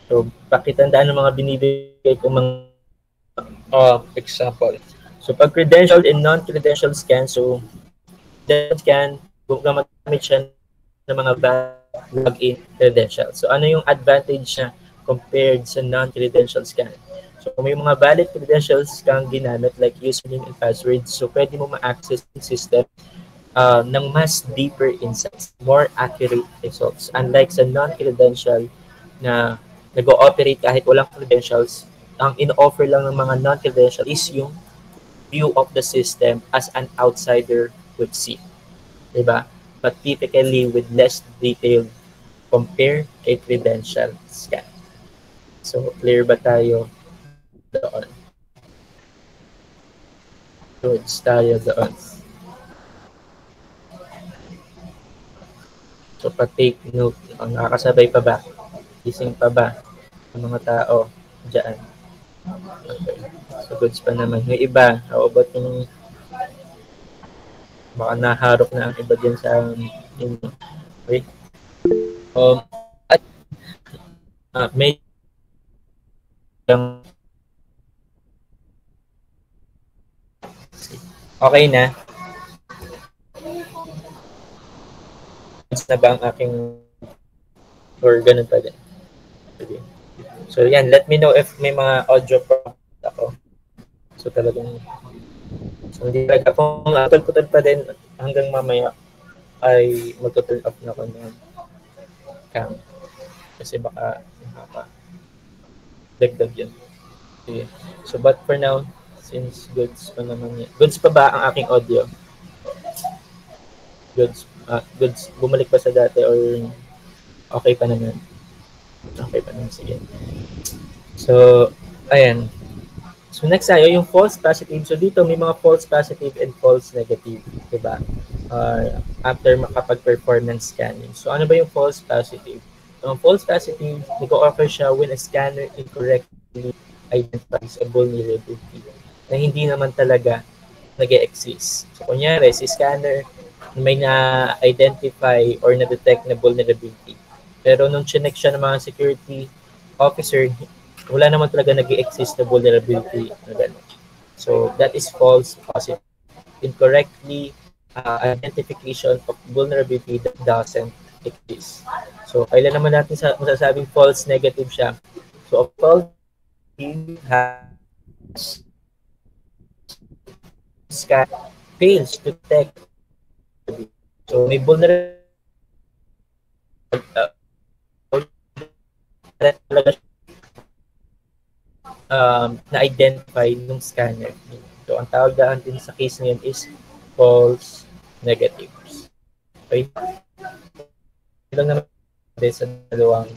So, pakitandaan ng mga binibigay kong mga example. So, pag credentialed and non-credentialed scan, so, credentialed scan, gumagamit siya ng mga login credentials. So, ano yung advantage niya compared sa non-credentialed scan? So, kung may mga valid credentials kang ginamit like username and password, so pwede mo ma-access yung system ng mas deeper insights, more accurate results. Unlike sa non-credential na nag-ooperate kahit walang credentials, ang in-offer lang ng mga non-credential is yung view of the system as an outsider would see. Diba? But typically with less detail compare a credential scan. So, clear ba tayo doon? Goods tayo doon. So, pag-take note, nakakasabay pa ba? Gising pa ba ang mga tao dyan? Okay. So, goods pa naman. Yung iba, how about yung baka naharok na ang iba dyan sa inyo. Okay? May okay na? Na ba ang aking or ganun pa din? Okay. So yan, let me know if may mga audio prompt ako. So talagang so hindi talaga kung putol pa din hanggang mamaya ay magto-turn off na ko ng cam. Kasi baka dagdag yun. Okay. So but for now, since goods pa naman yan. Goods pa ba ang aking audio? Goods. Goods. Bumalik pa sa dati or okay pa naman? Okay pa naman. Sige. So, ayan. So next tayo, yung false positive. So dito may mga false positive and false negative. Diba? After makapag-perform ng scanning. So ano ba yung false positive? Ang false positive, nag-offer siya when a scanner incorrectly identifies a vulnerability na hindi naman talaga nag-e-exist. So kunyari, si scanner may na-identify or na-detect na vulnerability. Pero nung chinek siya ng mga security officer, wala naman talaga nag-exist na vulnerability na gano'n. So, that is false positive. Incorrectly identification of vulnerability that doesn't exist. So, kailan naman natin masasabing false negative siya? So, a false negative has scan fails to detect. So, may vulnerability na-identify nung scanner. So, ang tawag daan din sa case na yun is false negatives. Okay? Ilang naman din sa dalawang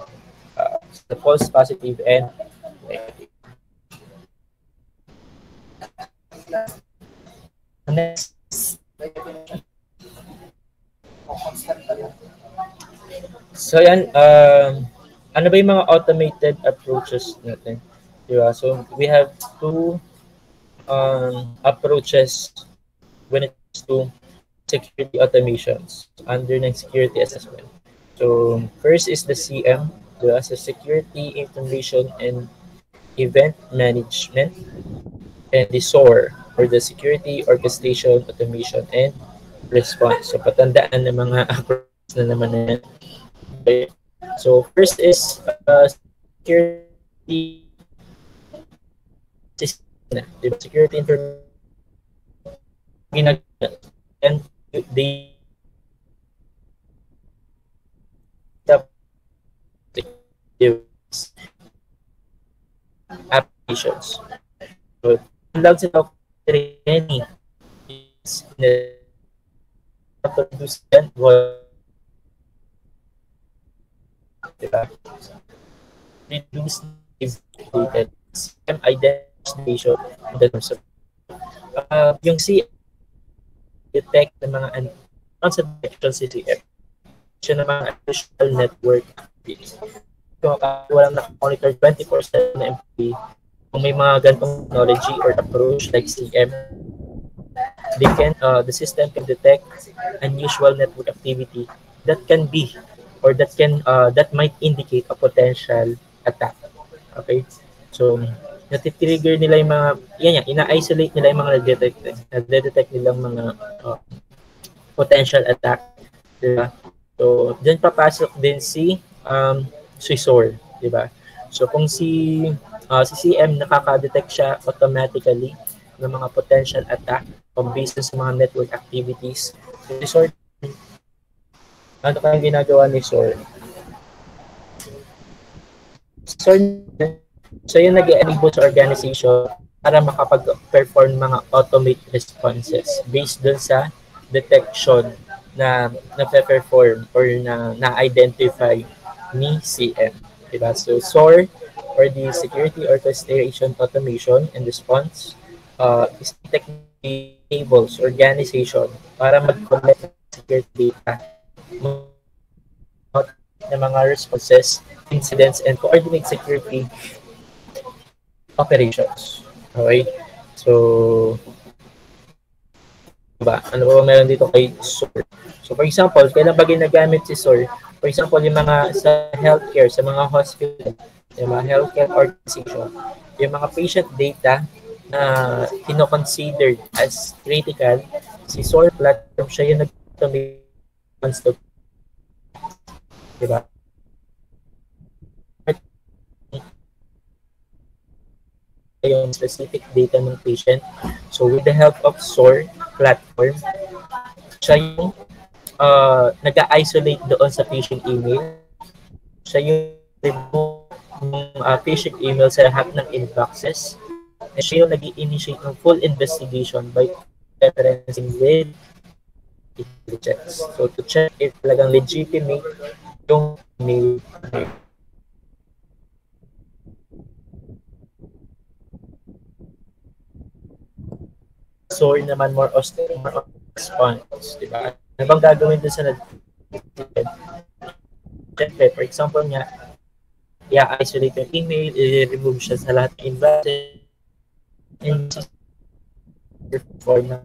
the false positive and negative. Next. So, yan. Ano ba yung mga automated approaches natin? Diba? So, we have two approaches when it comes to security automations under ng security assessment. So, first is the CM, diba? So, Security Information and Event Management, and the SOAR, or the Security Orchestration, Automation, and Response. So, patandaan ng mga approaches na naman na yan. Okay. So, first is security security information and the applications. So, lang sila training is produce and diba? reduce the CM identification in the terms of yung CM detect ng mga advanced detection CCM siya ng mga additional network activities. So, walang naka-monitor 24/7 na employee, kung may mga ganitong technology or approach like CM, the system can detect unusual network activity that can be or that might indicate a potential attack. Okay? So, natitrigger nila yung mga, ina-isolate nila yung mga nade-detect nilang mga potential attack. Diba? So, dyan papasok din si SOAR, di ba? So, kung si CM nakaka-detect siya automatically ng mga potential attack based sa mga network activities. So, si SOAR, ano kayang ginagawa ni SOAR? SOAR, so yung nag-enable sa organization para makapag-perform mga automate responses based dun sa detection na na-perform or na-identify ni CM. Diba? So SOAR or the Security Orchestration Automation and Response is technically enables organization para mag-collect security data ng mga responses, incidents, and coordinate security operations. Okay? So, ano ba meron dito kay SOAR? So, for example, kailan ba ginagamit si SOAR? For example, yung mga sa healthcare, sa mga hospital, yung mga healthcare organization, yung mga patient data na kino-considered as critical, si SOAR platform siya yung nag-automate, diba? Yung specific data ng patient. So, with the help of SOAR platform, siya yung nag-isolate doon sa phishing email. Siya yung remove ng phishing email sa lahat ng inboxes. And siya yung nag-initiate ng full investigation by referencing with intelligence. So, to check if talagang legitimate yung email. SOAR naman more response, di ba? Ano bang gagawin dun sa Siyempre, for example nga, i-isolate yung email, i-remove siya sa lahat ng inboxes, and for na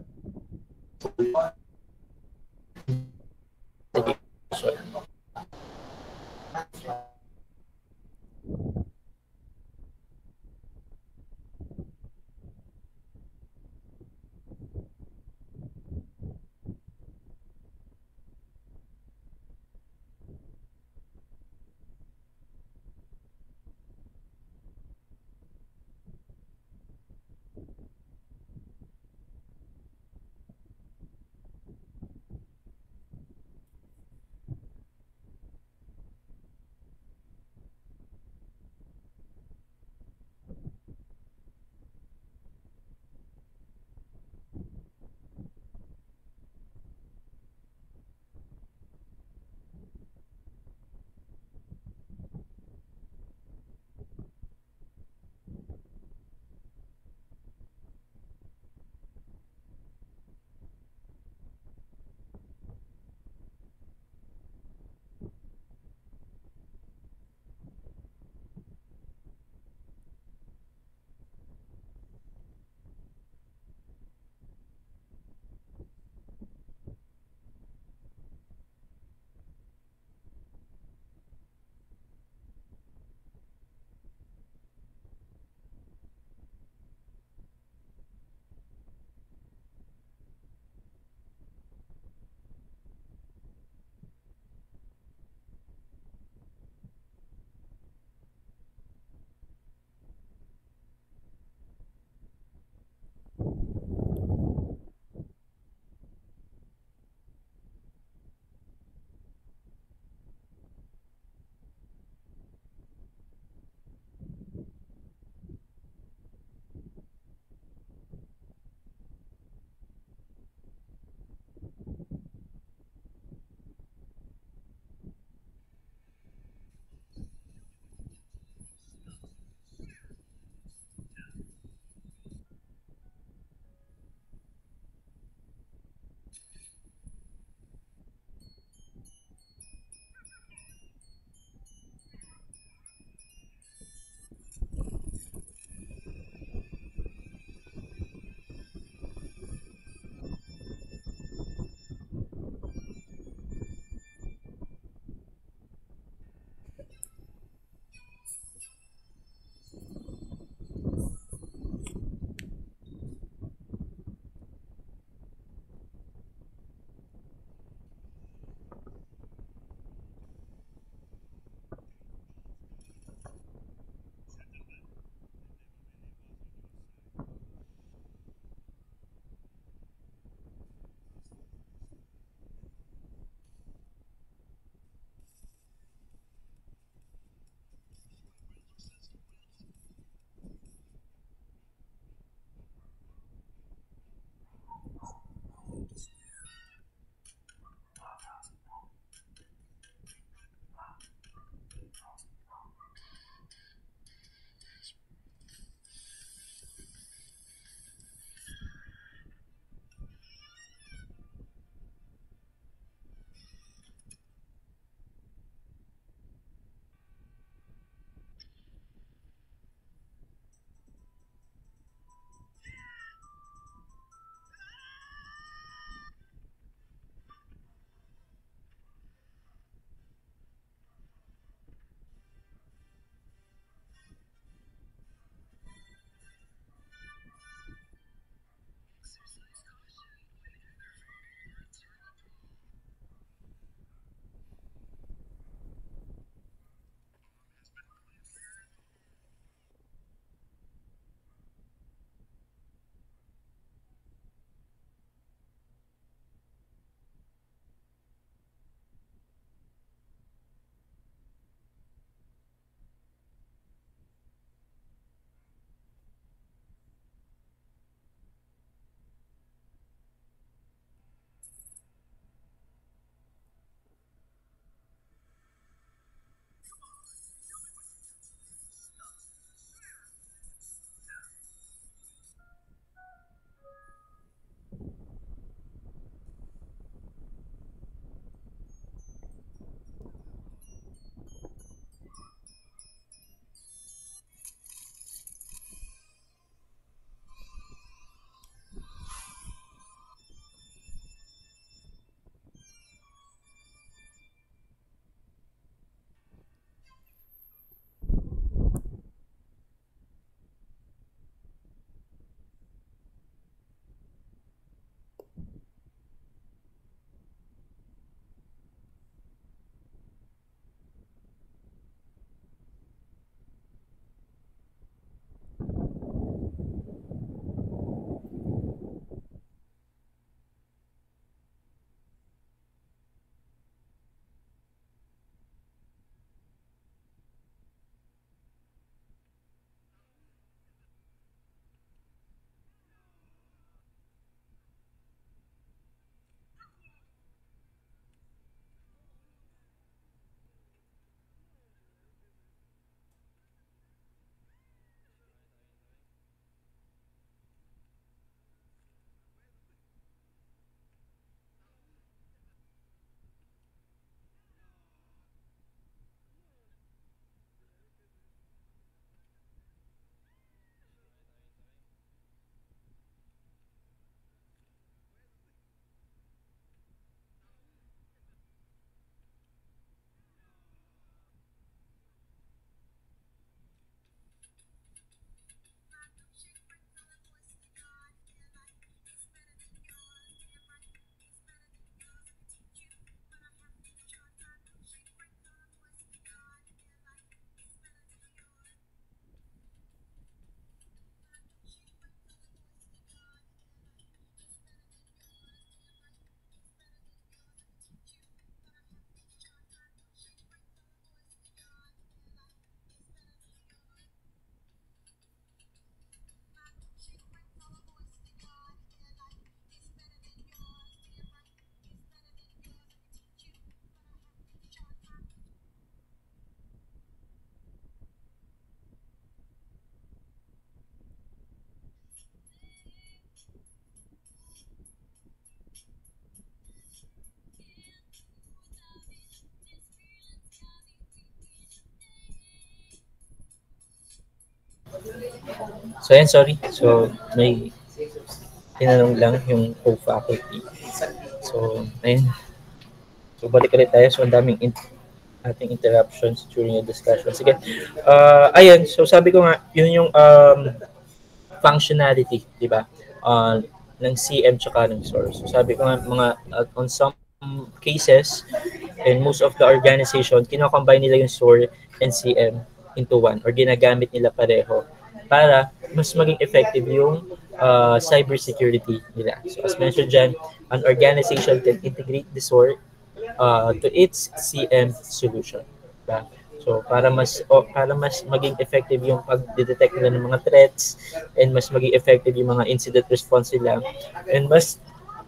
So, ayan, sorry. So, may tinanong lang yung co-faculty. So, ayun. So, balik ulit tayo. So, ang daming ating interruptions during the discussion. Sige. Ayun. So, sabi ko nga, yun yung functionality, di ba? Ng CM tsaka ng SOR. So, sabi ko nga, on some cases, and most of the organization, kinocombine nila yung SOR and CM into one or ginagamit nila pareho para mas maging effective yung cybersecurity nila. So as mentioned dyan, an organization can integrate the SOR to its CM solution. Diba? So para mas maging effective yung pag-detect nila ng mga threats and mas maging effective yung mga incident response nila and mas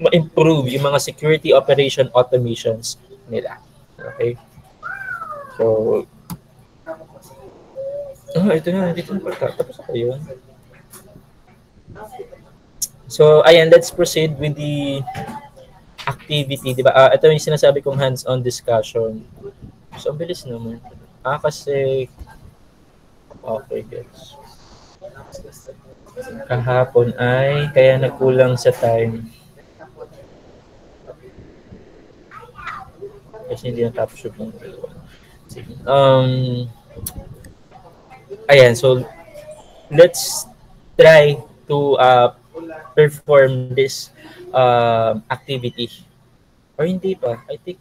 ma-improve yung mga security operation automations nila. Okay? So, ito na pala. Tapos ako yun. So, ayan, let's proceed with the activity, di ba? Ito yung sinasabi kong hands-on discussion. So, ang bilis naman. Kasi, okay, guys. Kahapon ay, kaya nagkulang sa time. Kasi hindi natapos yung ayan, so let's try to perform this activity. Or hindi pa. I think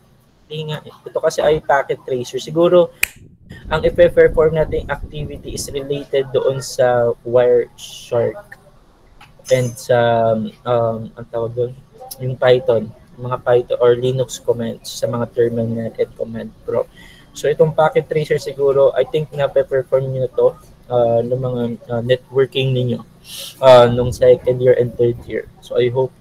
ito kasi ay packet tracer. Siguro ang i-perform nating activity is related doon sa Wireshark and sa ang tawag doon, yung Python, mga Python or Linux commands sa mga terminal and command prompt. So itong packet tracer siguro, I think na-perform nyo na to ng mga networking ninyo nung second year and third year. So I hope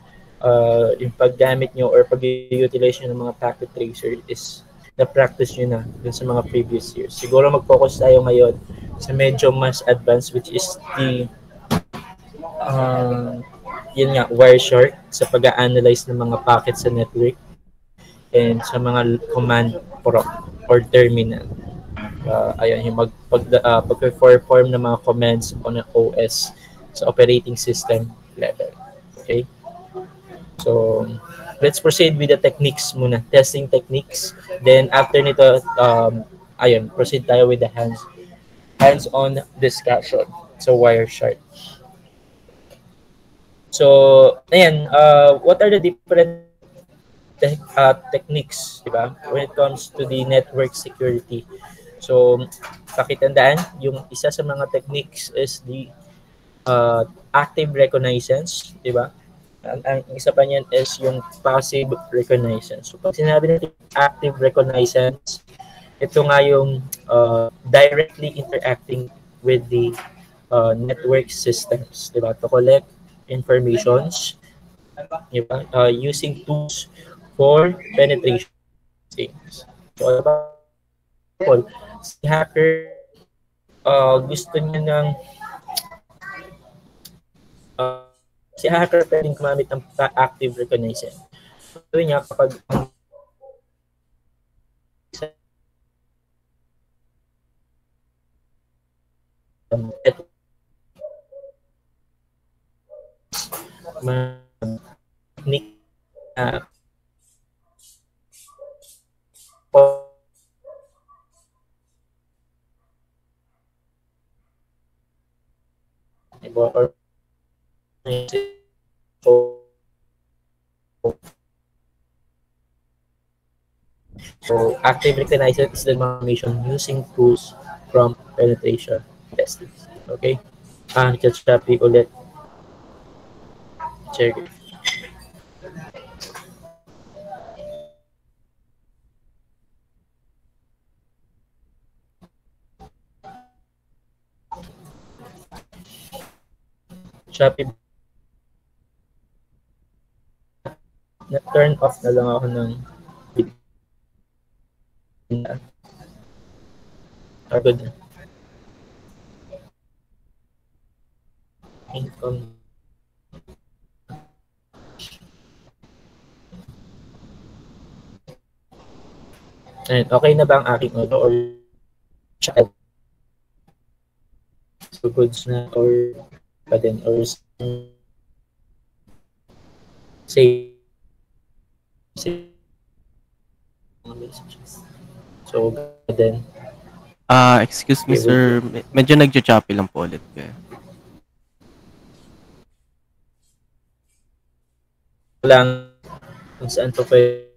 yung paggamit nyo or pag-utilize nyo ng mga packet tracer is na-practice nyo na dun sa mga previous years. Siguro mag-focus tayo ngayon sa medyo mas advanced, which is the yun nga, Wireshark sa pag-analyze ng mga packets sa network and sa mga command prompt or terminal. Ayun, yung pag-perform ng mga commands on an OS sa operating system level. Okay? So, let's proceed with the techniques muna. Testing techniques. Then, after nito, ayun, proceed tayo with the hands-on discussion. So, Wireshark. So, ayan, what are the different techniques, diba? When it comes to the network security. So, pakitandaan, yung isa sa mga techniques is the active reconnaissance, diba? Ang isa pa niyan is yung passive reconnaissance. So, pag sinabi natin active reconnaissance, ito nga yung directly interacting with the network systems, diba? To collect informations, diba? Using tools for penetration. So, si hacker gusto niya ng si hacker pwedeng gumamit ng active reconnaissance. So, niya kapag technique or so active reconnaissance is the information using tools from penetration testing. Okay? Chat ulit. Check it. Shopee. Na-turn off na lang ako ng good. Income. And okay na ba ang aking audio or child? goods na or pa din or say so then Excuse me okay with sir, medyo nagcha-choppy lang po ulit kayo. lang kung saan to pwede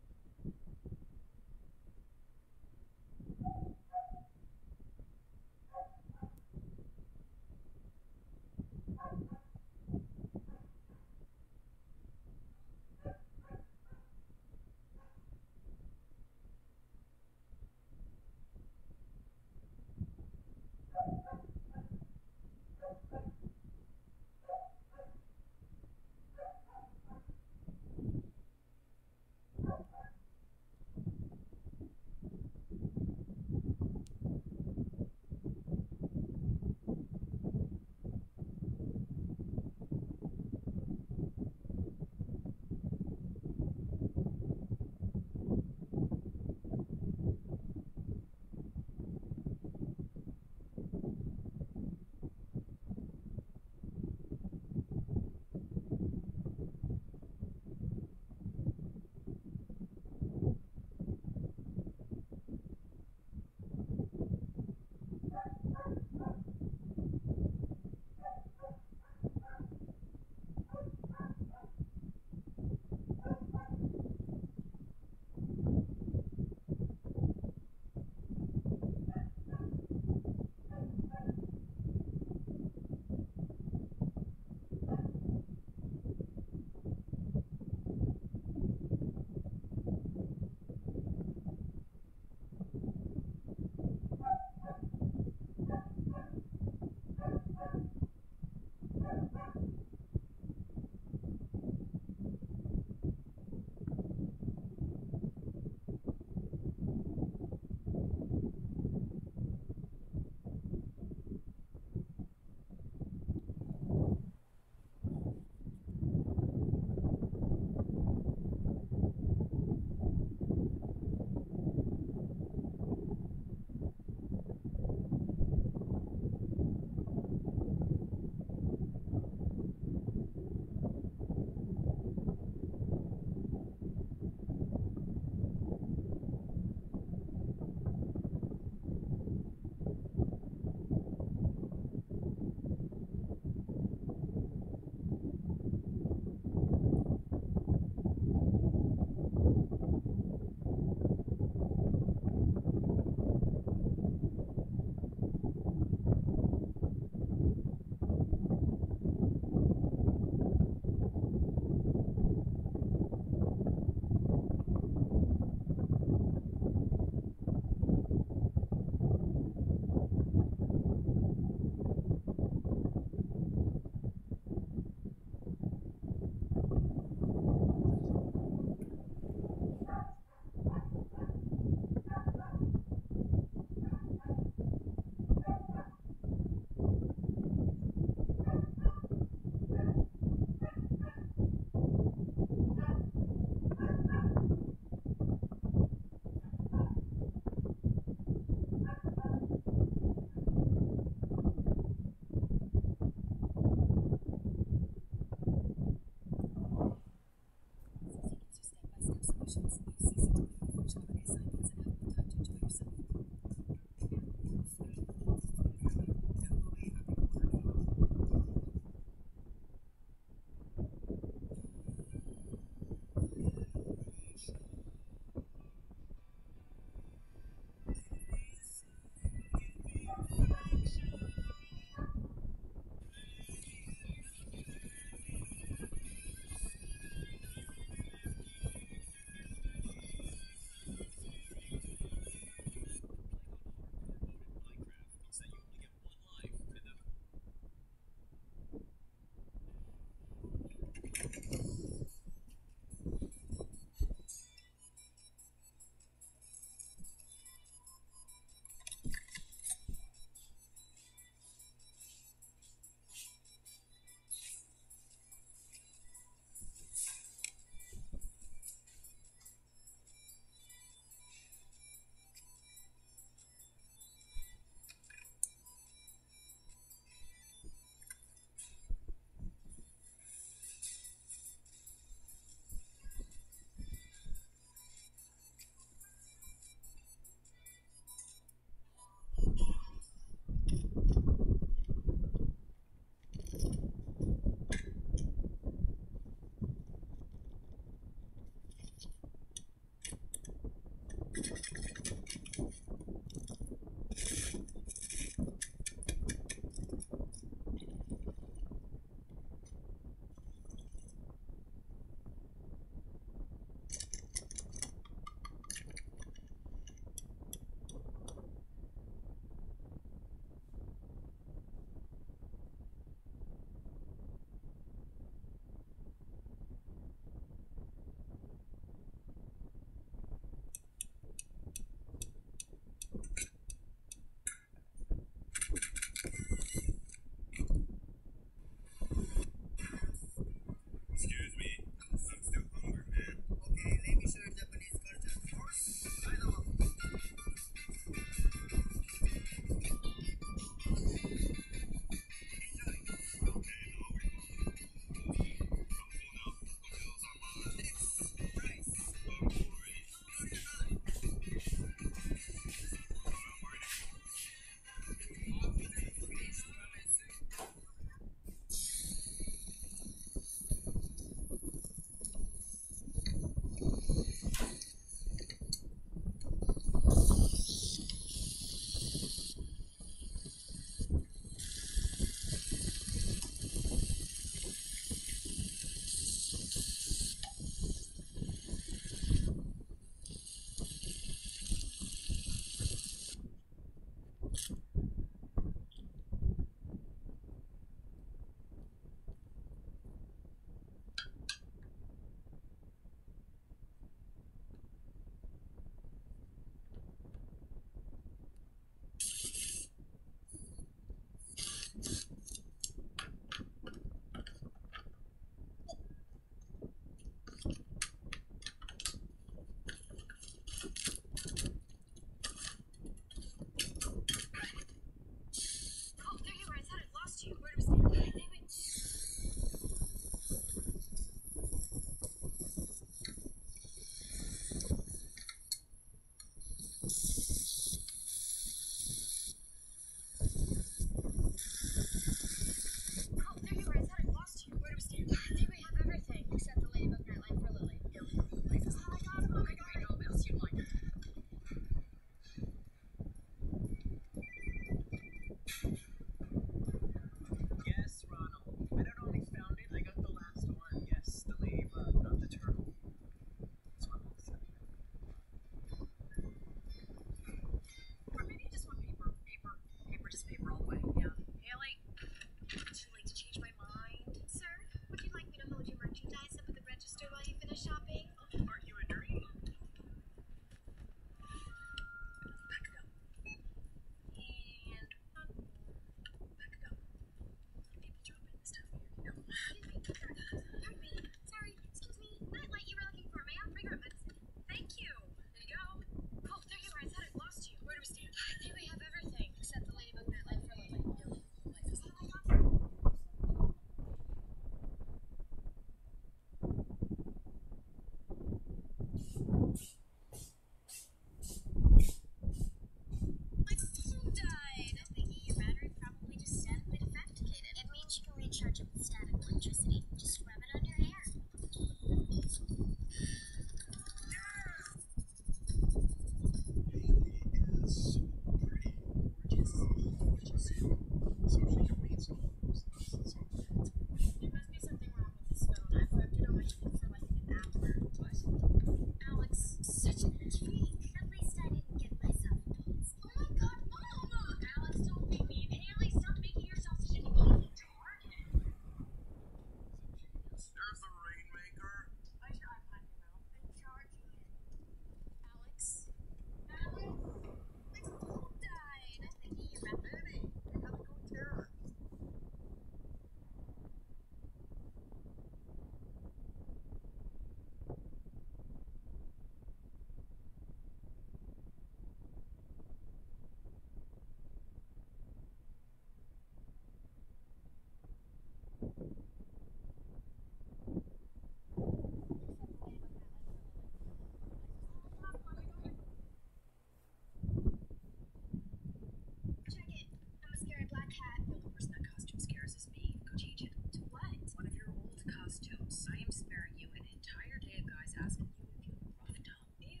Check it. I'm a scary black cat. The only person that costume scares is me. Go change it. To what? One of your old costumes. I am sparing you an entire day of guys asking you if you roughed up. Ew.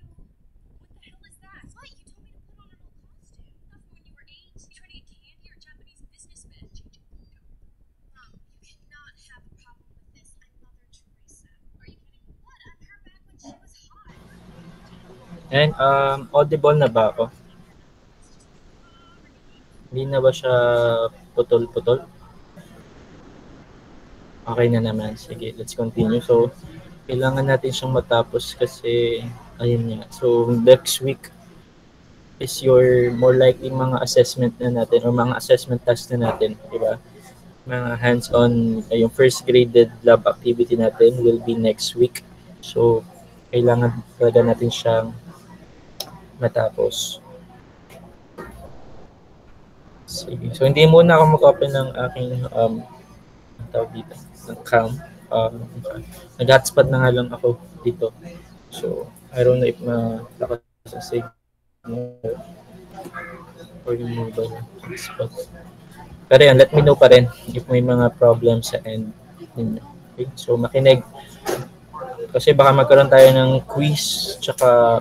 What the hell is that? What? You told me to put on an old costume. Not from when you were 8. You trying to get candy or Japanese businessman? Change it. Go. Mom, you cannot have a problem with this. I'm Mother Teresa. Are you kidding me? What? I'm her back when she was hot. And audible na ba ako? Hindi na ba siya putol-putol? Okay na naman. Sige, let's continue. So, kailangan natin siyang matapos kasi, ayun nga. So, next week is your more likely mga assessment na natin or mga assessment task na natin, di ba? Mga hands-on, yung first graded lab activity natin will be next week. So, kailangan talaga natin siyang matapos. Sige. So, hindi muna ako mag-open ng aking tawag dito, ng cam. Nag-hotspot na nga lang ako dito. So, I don't know if malakas sa signal or yung mobile hotspot. Pero yan, let me know pa rin if may mga problems sa end ninyo. Okay? So, makinig. Kasi baka magkaroon tayo ng quiz tsaka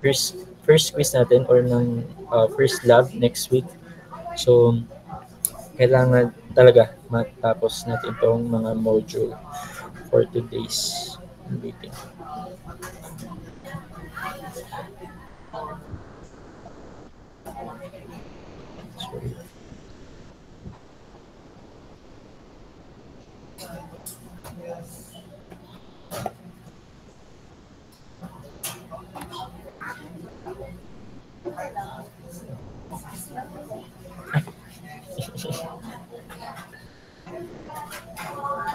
first quiz natin or ng first lab next week. So, kailangan talaga matapos natin itong mga module for today's meeting. Sorry.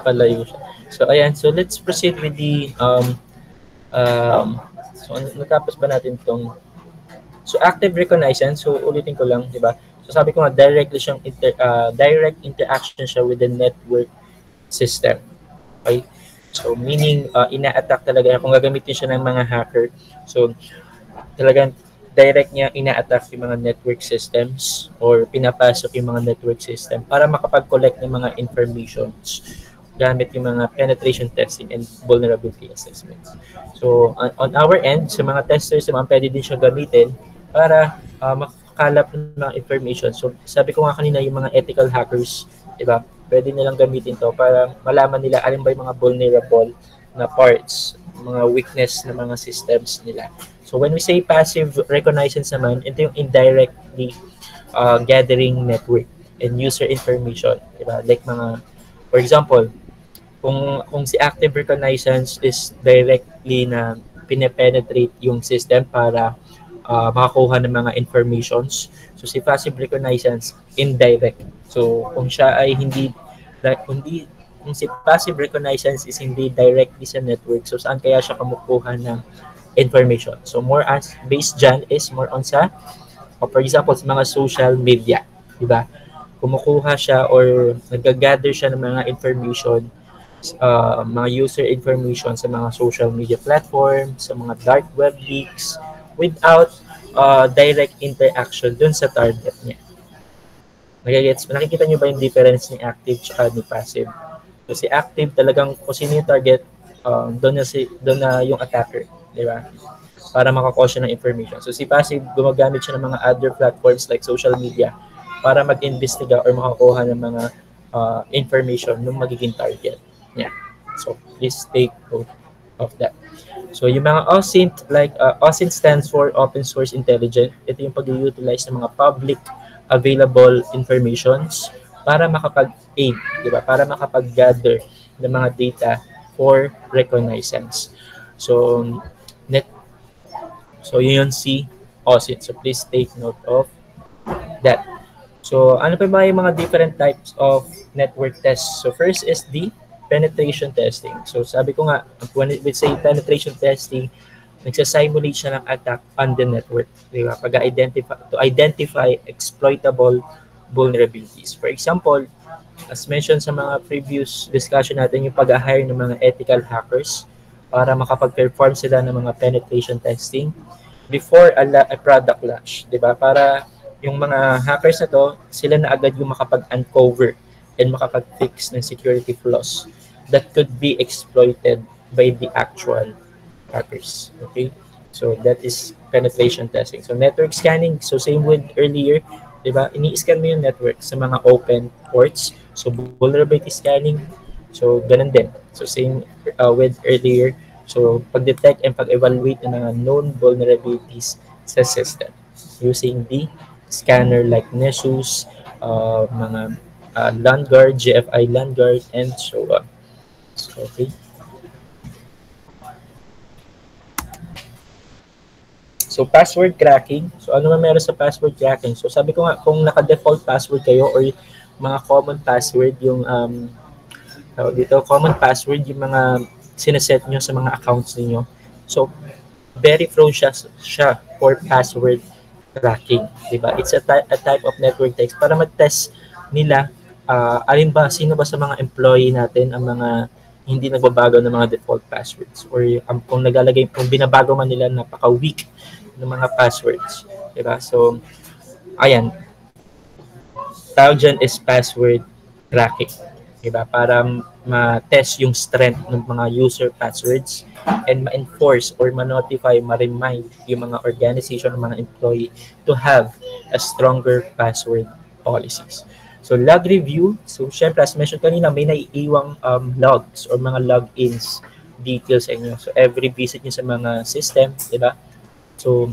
Palayo siya. So, ayan. So, let's proceed with the so, natapos ba natin itong active reconnaissance. So, ulitin ko lang, di ba? So, sabi ko nga, direct interaction siya with the network system. Okay? So, meaning, ina-attack talaga kung gagamitin siya ng mga hacker. So, talagang direct niya ina-attack yung mga network systems or pinapasok yung mga network system para makapag-collect ng mga informations gamit yung mga penetration testing and vulnerability assessments. So, on our end, sa mga testers naman, pwede din siya gamitin para makakalap ng mga information. So, sabi ko nga kanina, yung mga ethical hackers, diba? Pwede nilang gamitin to para malaman nila alin ba yung mga vulnerable na parts, mga weakness ng mga systems nila. So, when we say passive reconnaissance naman, ito yung indirectly gathering network and user information. Diba? Like mga, for example, kung si active reconnaissance is directly na pine-penetrate yung system para makakuha ng mga informations. So, si passive reconnaissance, indirect. So, kung siya ay kung si passive reconnaissance is hindi directly sa network, so saan kaya siya kumukuha ng information? So, more as based dyan is more on sa, for example, sa mga social media. Diba? Kumukuha siya or nag-gather siya ng mga information, mga user information sa mga social media platforms, sa mga dark web leaks, without direct interaction dun sa target niya. Nakikita niyo ba yung difference ni active at ni passive? So, si active talagang kung sino yung target, doon na yung attacker, di ba? Para makakuha siya ng information. So, si passive, gumagamit siya ng mga other platforms like social media para mag-investiga or makakuha ng mga information ng magiging target. Yeah. So, please take note of that. So, yung mga OSINT, like OSINT stands for Open Source Intelligence. Ito yung pag-utilize ng mga public available informations para makapag-aid, di ba? Para makapag-gather ng mga data for reconnaissance. So, yun si OSINT. So, please take note of that. So, ano pa ba yung mga different types of network tests? So, first is the penetration testing. So, sabi ko nga, when we say penetration testing, nagsasimulate siya ng attack on the network. Di ba? To identify exploitable vulnerabilities. For example, As mentioned sa mga previous discussion natin, yung pag-hire ng mga ethical hackers para makapag-perform sila ng mga penetration testing before a product launch, 'di ba? Para yung mga hackers na to, sila na agad yung makapag-uncover and makapag-fix ng security flaws that could be exploited by the actual hackers. Okay? So that is penetration testing. So network scanning, so same with earlier, 'di ba? Ini-scan mo yung network sa mga open ports. So vulnerability scanning, so ganun din. So same with earlier. So pag-detect and pag-evaluate ng mga known vulnerabilities sa system using the scanner like Nessus, mga LandGuard, GFI LandGuard, and so on. So, okay. So, password cracking. So, ano man meron sa password cracking? So, sabi ko nga, kung naka-default password kayo or mga common password, yung dito, common password, yung mga sineset nyo sa mga accounts niyo. So, very prone siya for password cracking, di ba? It's a type of network text para mag-test nila alin ba, sino ba sa mga employee natin ang mga hindi nagbabago ng mga default passwords or kung nagalagay, kung binabago man nila napaka-weak ng mga passwords, di ba? So, ayan, tawag dyan is password cracking, di ba? Para ma-test yung strength ng mga user passwords and ma-enforce or ma-notify, ma-remind yung mga organization, ng mga employee to have a stronger password policies. So, log review. So, syempre, as mentioned kanina, may naiiwang logs or mga logins details sa inyo. So, every visit nyo sa mga system, di ba? So,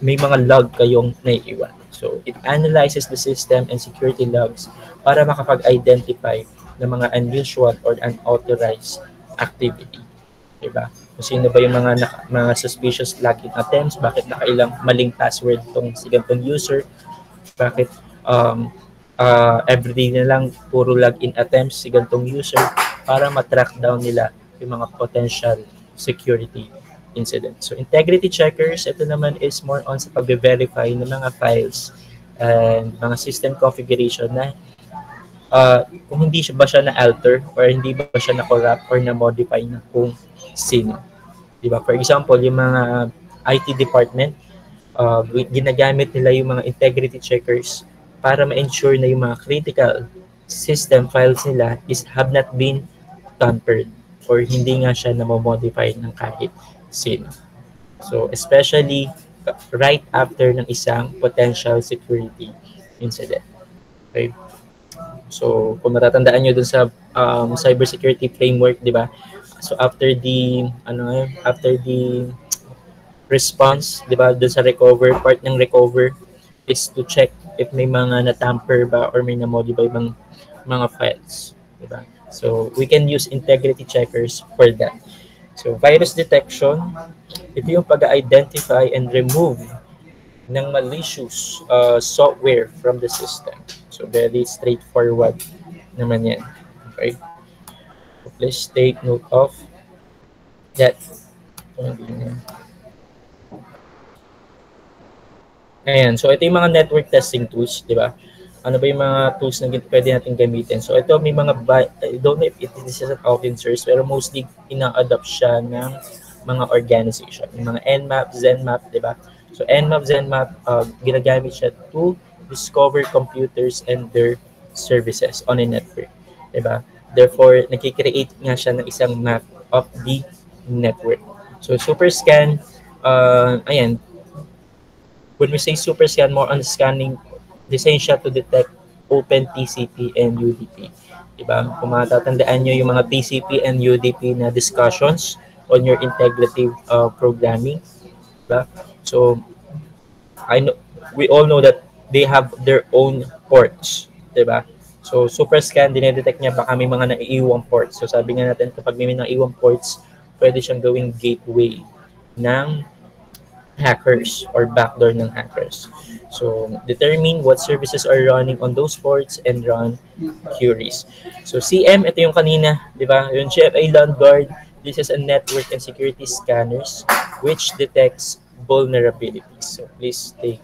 may mga log kayong naiiwan. So, it analyzes the system and security logs para makapag-identify ng mga unusual or unauthorized activity. Diba? Kung sino ba yung mga suspicious login attempts, bakit nakailang maling password itong sigantong user, bakit everyday na lang puro login attempts sigantong user para ma-track down nila yung mga potential security incident. So integrity checkers, ito naman is more on sa pag-verify ng mga files and mga system configuration na kung hindi ba siya na-alter or hindi ba siya na-corrupt or na-modify na kung sino. Diba? For example, yung mga IT department, ginagamit nila yung mga integrity checkers para ma-ensure na yung mga critical system files nila have not been tampered or hindi nga siya na-modify ng kahit sino. So, especially right after ng isang potential security incident. Okay? So, kung matatandaan nyo dun sa cybersecurity framework, di ba? So, after the response, di ba, dun sa recover, part ng recover is to check if may mga na-tamper ba or may na-modify bang mga files, di ba? So, we can use integrity checkers for that. So, virus detection, ito yung pag-identify and remove ng malicious software from the system. So, very straightforward naman yan. Okay? So, please take note of that. Ayan. So, ito yung mga network testing tools, di ba? Ano ba yung mga tools na pwede natin gamitin? So, ito may mga, I don't know if it is an open source, pero mostly ina-adopt siya ng mga organization. Yung mga Nmap, Zenmap, di ba? So, Nmap, Zenmap, ginagamit siya to discover computers and their services on a network. Diba? Therefore, nakikreate nga siya ng isang map of the network. So, SuperScan, ayan, when we say SuperScan, more on scanning, design siya to detect open TCP and UDP. Diba? Kung matatandaan nyo yung mga TCP and UDP na discussions on your integrative programming. Diba? So, we all know that they have their own ports, diba? So, SuperScan, dinedetect niya baka may mga naiiwang ports. So, sabi nga natin, kapag may naiiwang ports, pwede siyang gawing gateway ng hackers or backdoor ng hackers. So, determine what services are running on those ports and run queries. So, CM, ito yung kanina, diba? Yung GFI LandGuard, this is a network and security scanners which detects vulnerabilities. So, please take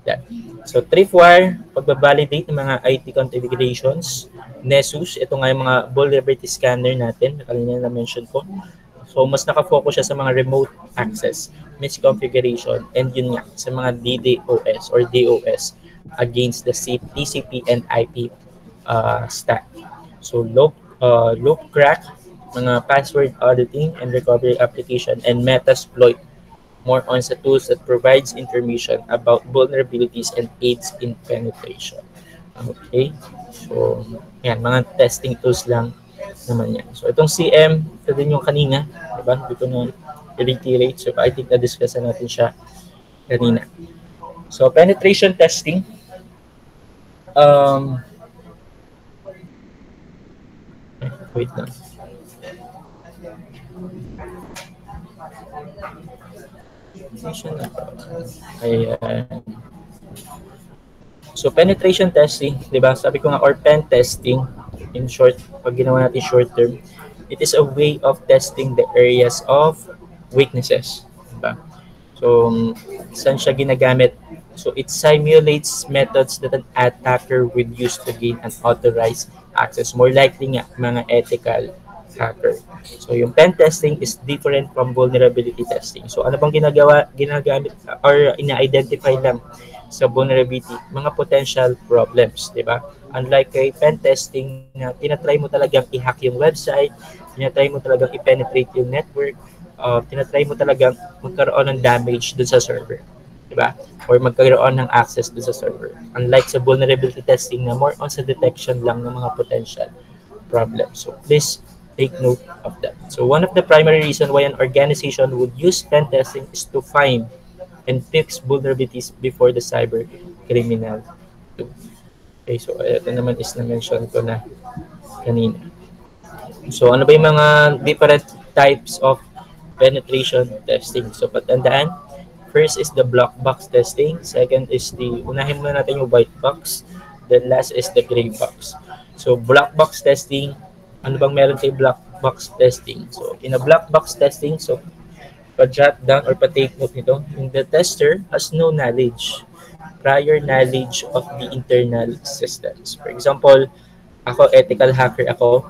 that. So Tripwire, pagbabalidate ng mga IT configurations, Nessus, ito nga yung mga vulnerability scanner natin, kanina na-mention ko. So mas nakafocus siya sa mga remote access, misconfiguration, and yun nga, sa mga DDoS or DOS against the TCP and IP stack. So loop crack, mga password auditing and recovery application, and Metasploit, more on sa tools that provides information about vulnerabilities and aids in penetration. Okay, so yan, mga testing tools lang naman yan. So itong CM, ito din yung kanina, diba? Hindi ko na reiterate. So I think na-discuss natin siya kanina. So penetration testing. Wait lang. Ayan. So penetration testing, di ba? Sabi ko nga, or pen testing, in short, pag ginawa natin short term, it is a way of testing the areas of weaknesses. Diba? So, saan siya ginagamit? So, it simulates methods that an attacker would use to gain an authorized access. More likely nga, mga ethical hacker. So, yung pen testing is different from vulnerability testing. So, ano bang ginagamit or ina-identify lang sa vulnerability? Mga potential problems, di ba? Unlike kay pen testing na tinatry mo talagang i-hack yung website, tinatry mo talagang i-penetrate yung network, tinatry mo talagang magkaroon ng damage dun sa server, di ba? Or magkaroon ng access dun sa server. Unlike sa vulnerability testing na more on sa detection lang ng mga potential problems. So please take note of that. So one of the primary reasons why an organization would use pen testing is to find and fix vulnerabilities before the cyber criminal do. Okay, so ito naman is na-mention ko na kanina. So ano ba yung mga different types of penetration testing? So patandaan, first is the black box testing, second is unahin muna natin yung white box, then last is the gray box. So black box testing, ano bang meron kay black box testing? So in a black box testing, so pa-jot down or pa-take note nito, the tester has no prior knowledge of the internal systems. For example, ako ethical hacker ako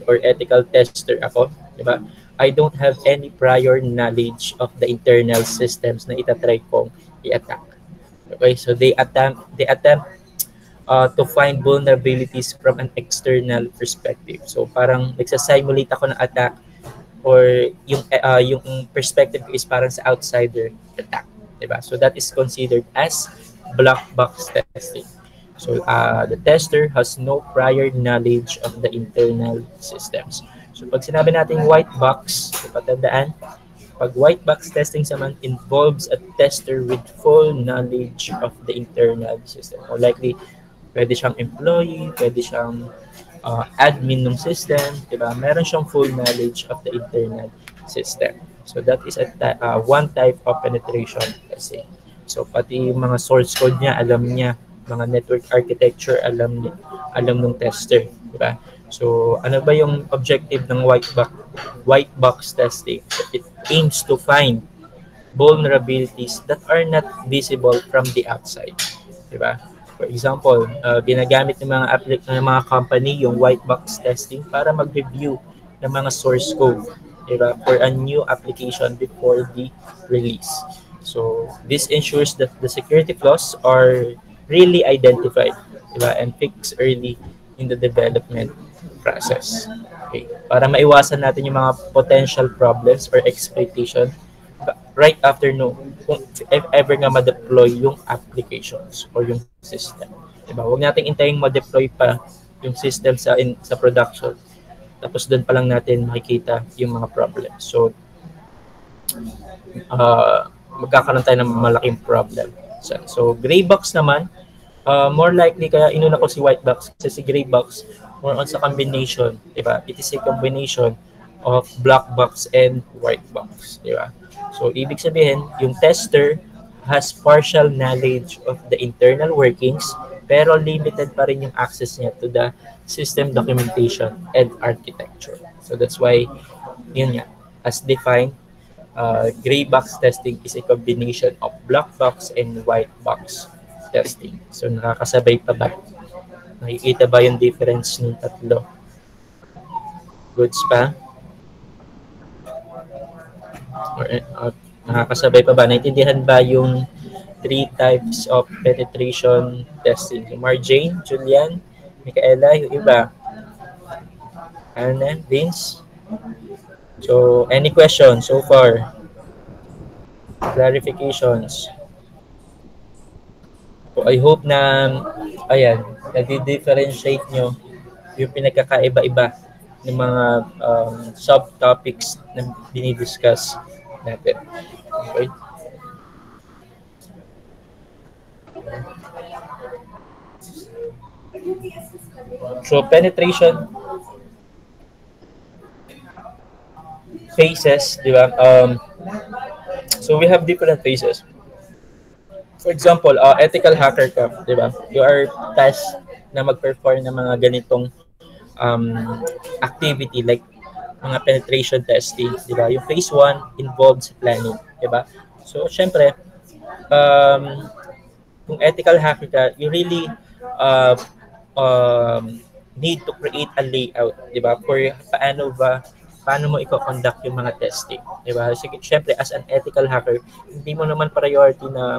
or ethical tester ako, di ba? I don't have any prior knowledge of the internal systems na itatry kong i-attack. Okay, so they attempt to find vulnerabilities from an external perspective. So parang nagsasimulate ako ng attack, or yung perspective is parang sa outsider attack, diba? So that is considered as black box testing. So the tester has no prior knowledge of the internal systems. So pag sinabi natin white box, so patandaan, pag white box testing naman involves a tester with full knowledge of the internal system. Or likely, pwede siyang employee, pwede siyang admin ng system, diba? Meron siyang full knowledge of the internal system. So that is one type of penetration testing. So pati mga source code niya, alam niya, mga network architecture, alam ng tester, diba? So ano ba yung objective ng white box testing? So, it aims to find vulnerabilities that are not visible from the outside, diba? For example, ginagamit ng mga company yung white box testing para mag-review ng mga source code, diba, for a new application before the release. So this ensures that the security flaws are really identified, diba, and fixed early in the development process. Okay, para maiwasan natin yung mga potential problems or exploitation right after kung ever nga ma-deploy yung applications or yung system. Diba? Huwag nating intaying ma-deploy pa yung system sa production. Tapos doon pa lang natin makikita yung mga problems. So, magkakaroon tayo ng malaking problem. So, gray box naman, more likely, kaya inuna ko si white box, kasi si gray box, more on sa combination. Diba? It is a combination of black box and white box. Diba? So, ibig sabihin, yung tester has partial knowledge of the internal workings, pero limited pa rin yung access niya to the system documentation and architecture. So, that's why, yun nga, as defined, Gray box testing is a combination of black box and white box testing. So nakakasabay pa ba? Nakikita ba yung difference ng tatlo? Goods pa? Or, nakakasabay pa ba? Naintindihan ba yung 3 types of penetration testing? Yung Marjane, Julian, Micaela, yung iba? Anna, Vince? So, any questions so far? Clarifications? So, I hope na, ayan, nadi-differentiate nyo yung pinagkakaiba-iba ng mga subtopics na dinidiscuss natin. Okay? So, penetration phases, di ba? So, we have different phases. For example, ethical hacker ka, di ba? You are tasked na mag-perform ng mga ganitong activity like mga penetration testing, di ba? Yung phase 1 involves planning, di ba? So, syempre, kung ethical hacker ka, you really need to create a layout, di ba? For paano mo i-conduct yung mga testing, di ba? Syempre, as an ethical hacker, hindi mo naman priority na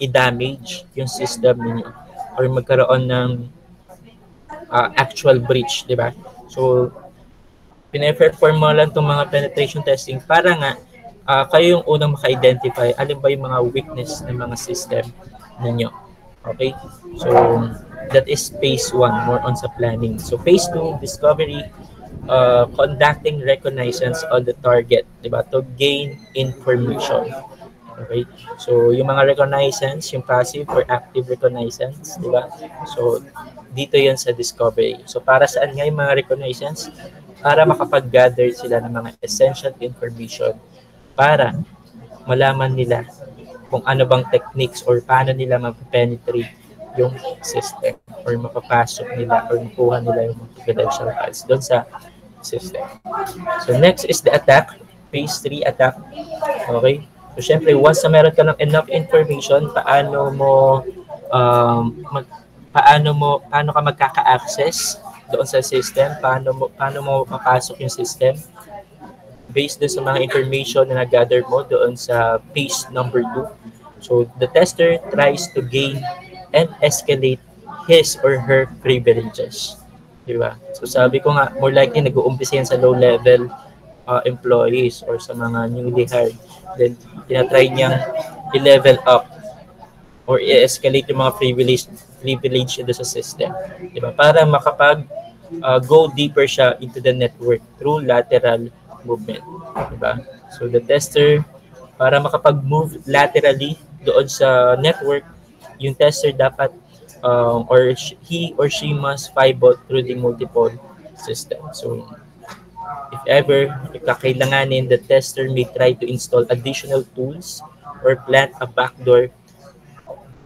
i-damage yung system ninyo or magkaroon ng actual breach, di ba? So, pina-perform mo lang itong mga penetration testing para nga kayo yung unang maka-identify alin ba yung mga weakness ng mga system ninyo. Okay? So, that is phase 1, more on sa planning. So, phase 2, discovery, conducting reconnaissance on the target, di ba? To gain information. Okay? So, yung mga reconnaissance, yung passive or active reconnaissance, di ba? So, dito yan sa discovery. So, para saan nga yung mga reconnaissance? Para makapag-gather sila ng mga essential information para malaman nila kung ano bang techniques or paano nila mag-penetrate yung system or mapapasok nila or makuha nila yung confidential files doon sa system. So, next is the attack. Phase 3 attack. Okay? So, syempre, once na meron ka ng enough information, paano ka magkaka-access doon sa system, paano mo mapasok yung system based doon sa mga information na nag-gather mo doon sa phase number 2. So, the tester tries to gain and escalate his or her privileges. Diba? So, sabi ko nga, more likely nag-uumpisa yan sa low-level employees or sa mga newly hired. Then, tinatry niyang i-level up or i-escalate yung mga privilege doon sa system. Diba? Para go deeper siya into the network through lateral movement. Diba? So, the tester, para makapag-move laterally doon sa network, yung tester dapat he or she must pivot through the multiple system. So, if ever kakailanganin, the tester may try to install additional tools or plant a backdoor,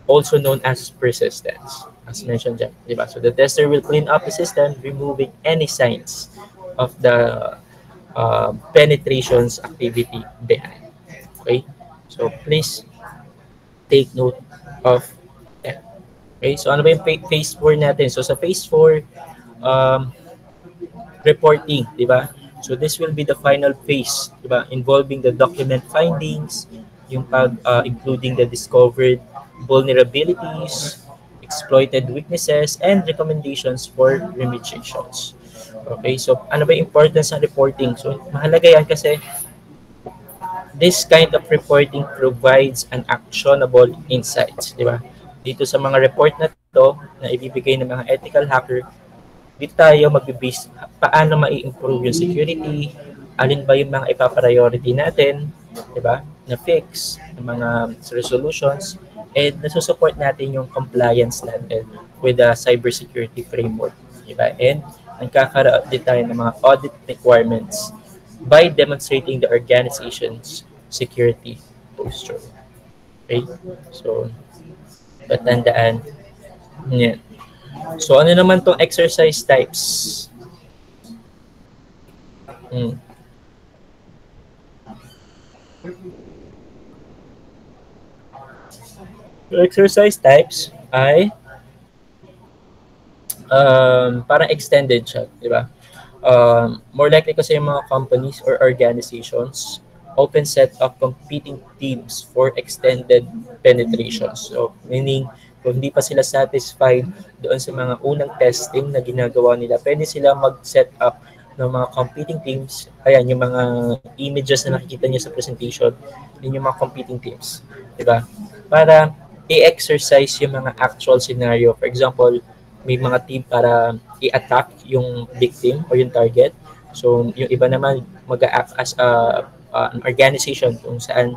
also known as persistence, as mentioned dyan. Diba? So, the tester will clean up the system, removing any signs of the penetrations activity behind. Okay? So, please take note of that. Okay? So, ano ba yung phase 4 natin? So, sa phase 4, reporting, di ba? So, this will be the final phase, di ba? Involving the document findings, yung including the discovered vulnerabilities, exploited weaknesses, and recommendations for remediations. Okay? So, ano ba yung importance ng reporting? So, mahalaga yan kasi this kind of reporting provides an actionable insights, di ba? Dito sa mga report na to na ibibigay ng mga ethical hacker, dito tayo mag-base paano ma-improve yung security, alin ba yung mga ipa-priority natin, di ba? Na fix, ng mga resolutions, and nasusupport natin yung compliance natin with the cybersecurity framework, di ba? And nagkakaroon din tayo ng mga audit requirements by demonstrating the organization's security posture. Okay? So, patandaan yan. So, ano naman tong exercise types? So exercise types ay parang extended siya, di ba? More likely kasi yung mga companies or organizations open set of competing teams for extended penetration. So, meaning, kung hindi pa sila satisfied doon sa mga unang testing na ginagawa nila, pwede sila mag-set up ng mga competing teams. Ayan, yung mga images na nakikita niyo sa presentation, yun yung mga competing teams. Diba? Para i-exercise yung mga actual scenario. For example, may mga team para i-attack yung victim o yung target. So, yung iba naman mag-act as an organization kung saan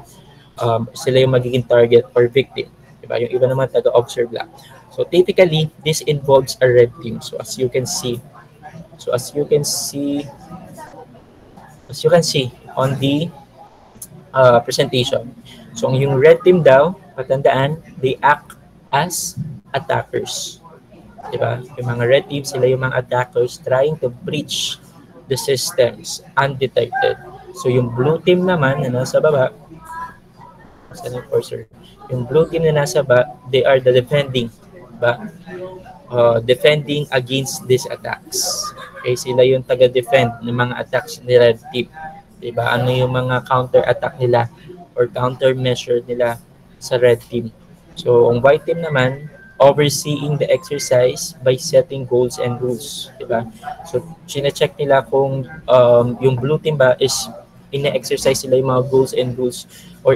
sila yung magiging target or victim. Diba? Yung iba naman taga-observe lang. So, typically, this involves a red team. So, as you can see on the presentation. So, yung red team daw, patandaan, they act as attackers. Diba? Yung mga red team, sila yung mga attackers trying to breach the systems undetected. So, yung blue team naman na nasa baba, yung blue team na nasa baba, they are the defending, diba? Defending against these attacks. Okay, sila yung taga-defend ng mga attacks ni red team. Diba? Ano yung mga counter-attack nila or counter-measure nila sa red team. So, ang white team naman, overseeing the exercise by setting goals and rules, diba? So, sine-check nila kung yung blue team ba is ina-exercise sila yung mga goals and rules or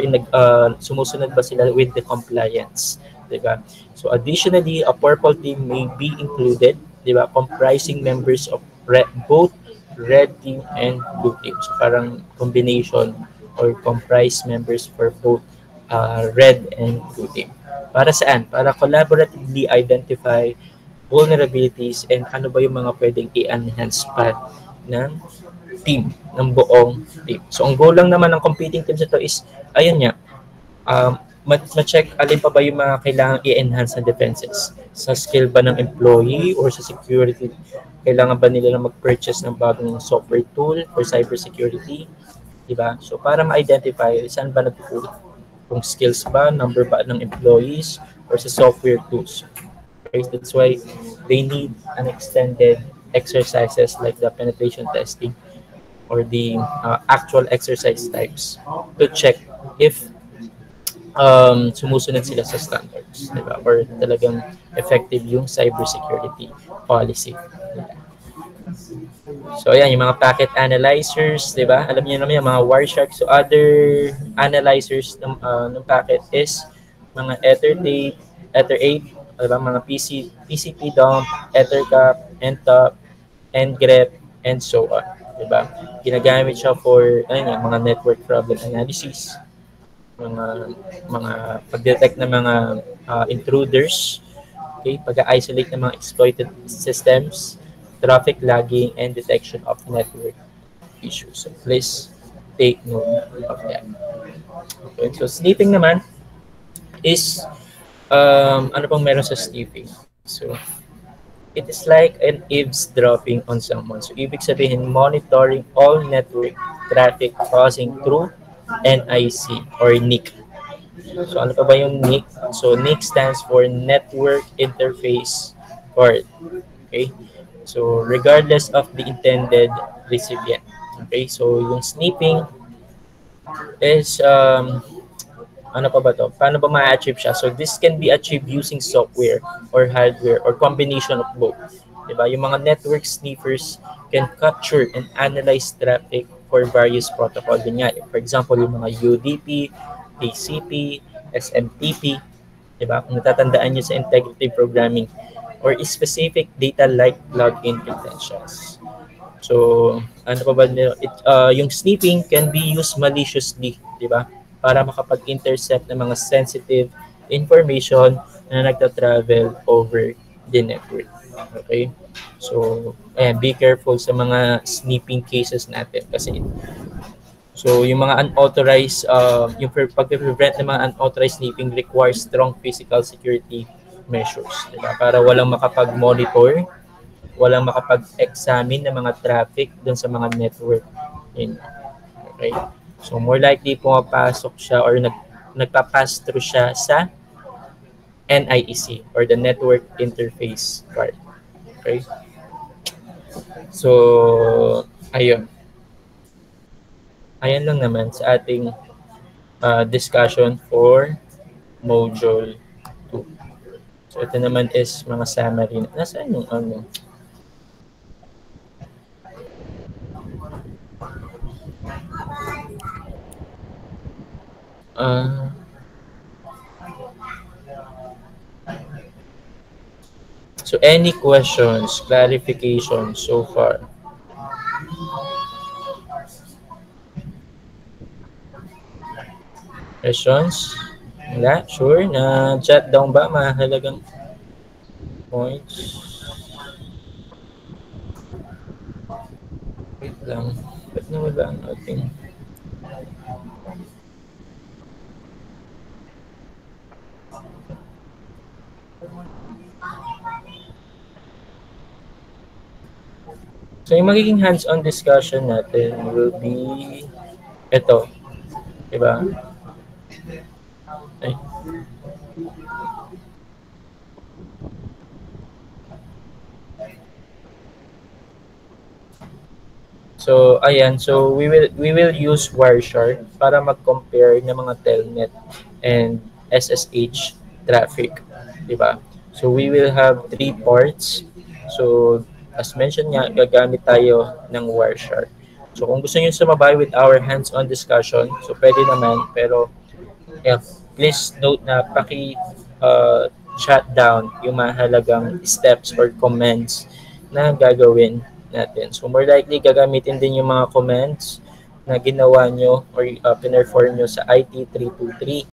sumusunod ba sila with the compliance, diba? So, additionally, a purple team may be included, diba? Comprising members of both red team and blue team. So, parang combination or comprise members for both red and blue team. Para saan? Para collaboratively identify vulnerabilities and ano ba yung mga pwedeng i-enhance pa ng team, ng buong team. So, ang goal lang naman ng competing teams ito is, ayun nga, ma-check alin pa ba yung mga kailangan i-enhance na defenses. Sa skill ba ng employee or sa security, kailangan ba nila na mag-purchase ng bagong software tool for cybersecurity, diba? So, para ma-identify, saan ba nagpupunta? Kung skills ba, number ba ng employees, or sa software tools. Okay? That's why they need an extended exercises like the penetration testing or the actual exercise types to check if sumusunod sila sa standards, diba? Or talagang effective yung cybersecurity policy. So, ayan, yung mga packet analyzers, di ba? Alam niyo naman yung mga Wireshark. So, other analyzers ng packet is mga Ethertape, Ether8, diba? Mga PCP dump, Ethercap, NTOP, ngrep, and so on. Di ba? Ginagamit siya for mga network problem analysis, mga pag-detect ng mga intruders, okay? Pag-isolate ng mga exploited systems, traffic lagging, and detection of network issues. So please take note of that. Okay, so sniffing naman is, ano pang meron sa sniffing? So, it is like an eavesdropping on someone. So, ibig sabihin, monitoring all network traffic passing through NIC or NIC. So, ano pa ba yung NIC? So, NIC stands for Network Interface Card. Okay? So, regardless of the intended recipient. Okay? So, yung sniffing is, ano pa ba to? Paano ba ma-achieve siya? So, this can be achieved using software or hardware or combination of both. Diba? Yung mga network sniffers can capture and analyze traffic for various protocol. For example, yung mga UDP, TCP, SMTP. Diba? Kung natatandaan nyo sa integrity programming, or specific data like login credentials. So, ano pa ba nila? Yung sniffing can be used maliciously, di ba? Para makapag-intercept ng mga sensitive information na nagta-travel over the network. Okay? So, ayan, be careful sa mga sniffing cases natin kasi so, yung mga unauthorized, yung pag-prevent ng mga unauthorized sniffing requires strong physical security measures, diba? Para walang makapag-monitor, walang makapag-examine ng mga traffic dun sa mga network. Okay? So, more likely pumapasok siya or nagpa-pass through siya sa NIEC or the Network Interface Card. Okay? So, ayun. Ayan lang naman sa ating discussion for Module 2. So, ito naman is mga summary. Nasaan yung ano? So, any questions, clarifications so far? Questions? Wala? Sure? Na-chat down ba? Mahalagang points? Wait lang. Ba't nawala ang ating... So, yung magiging hands-on discussion natin will be ito. Diba? Ay. So, ayan. So, we will use Wireshark para mag-compare ng mga Telnet and SSH traffic. Diba? So, we will have 3 parts. So, as mentioned nga, gagamit tayo ng Wireshark. So, kung gusto nyo sumabay with our hands-on discussion, so pwede naman. Pero, yeah, please note na chat down yung mahalagang steps or comments na gagawin natin. So, more likely, gagamitin din yung mga comments na ginawa nyo or pinerform nyo sa IT 323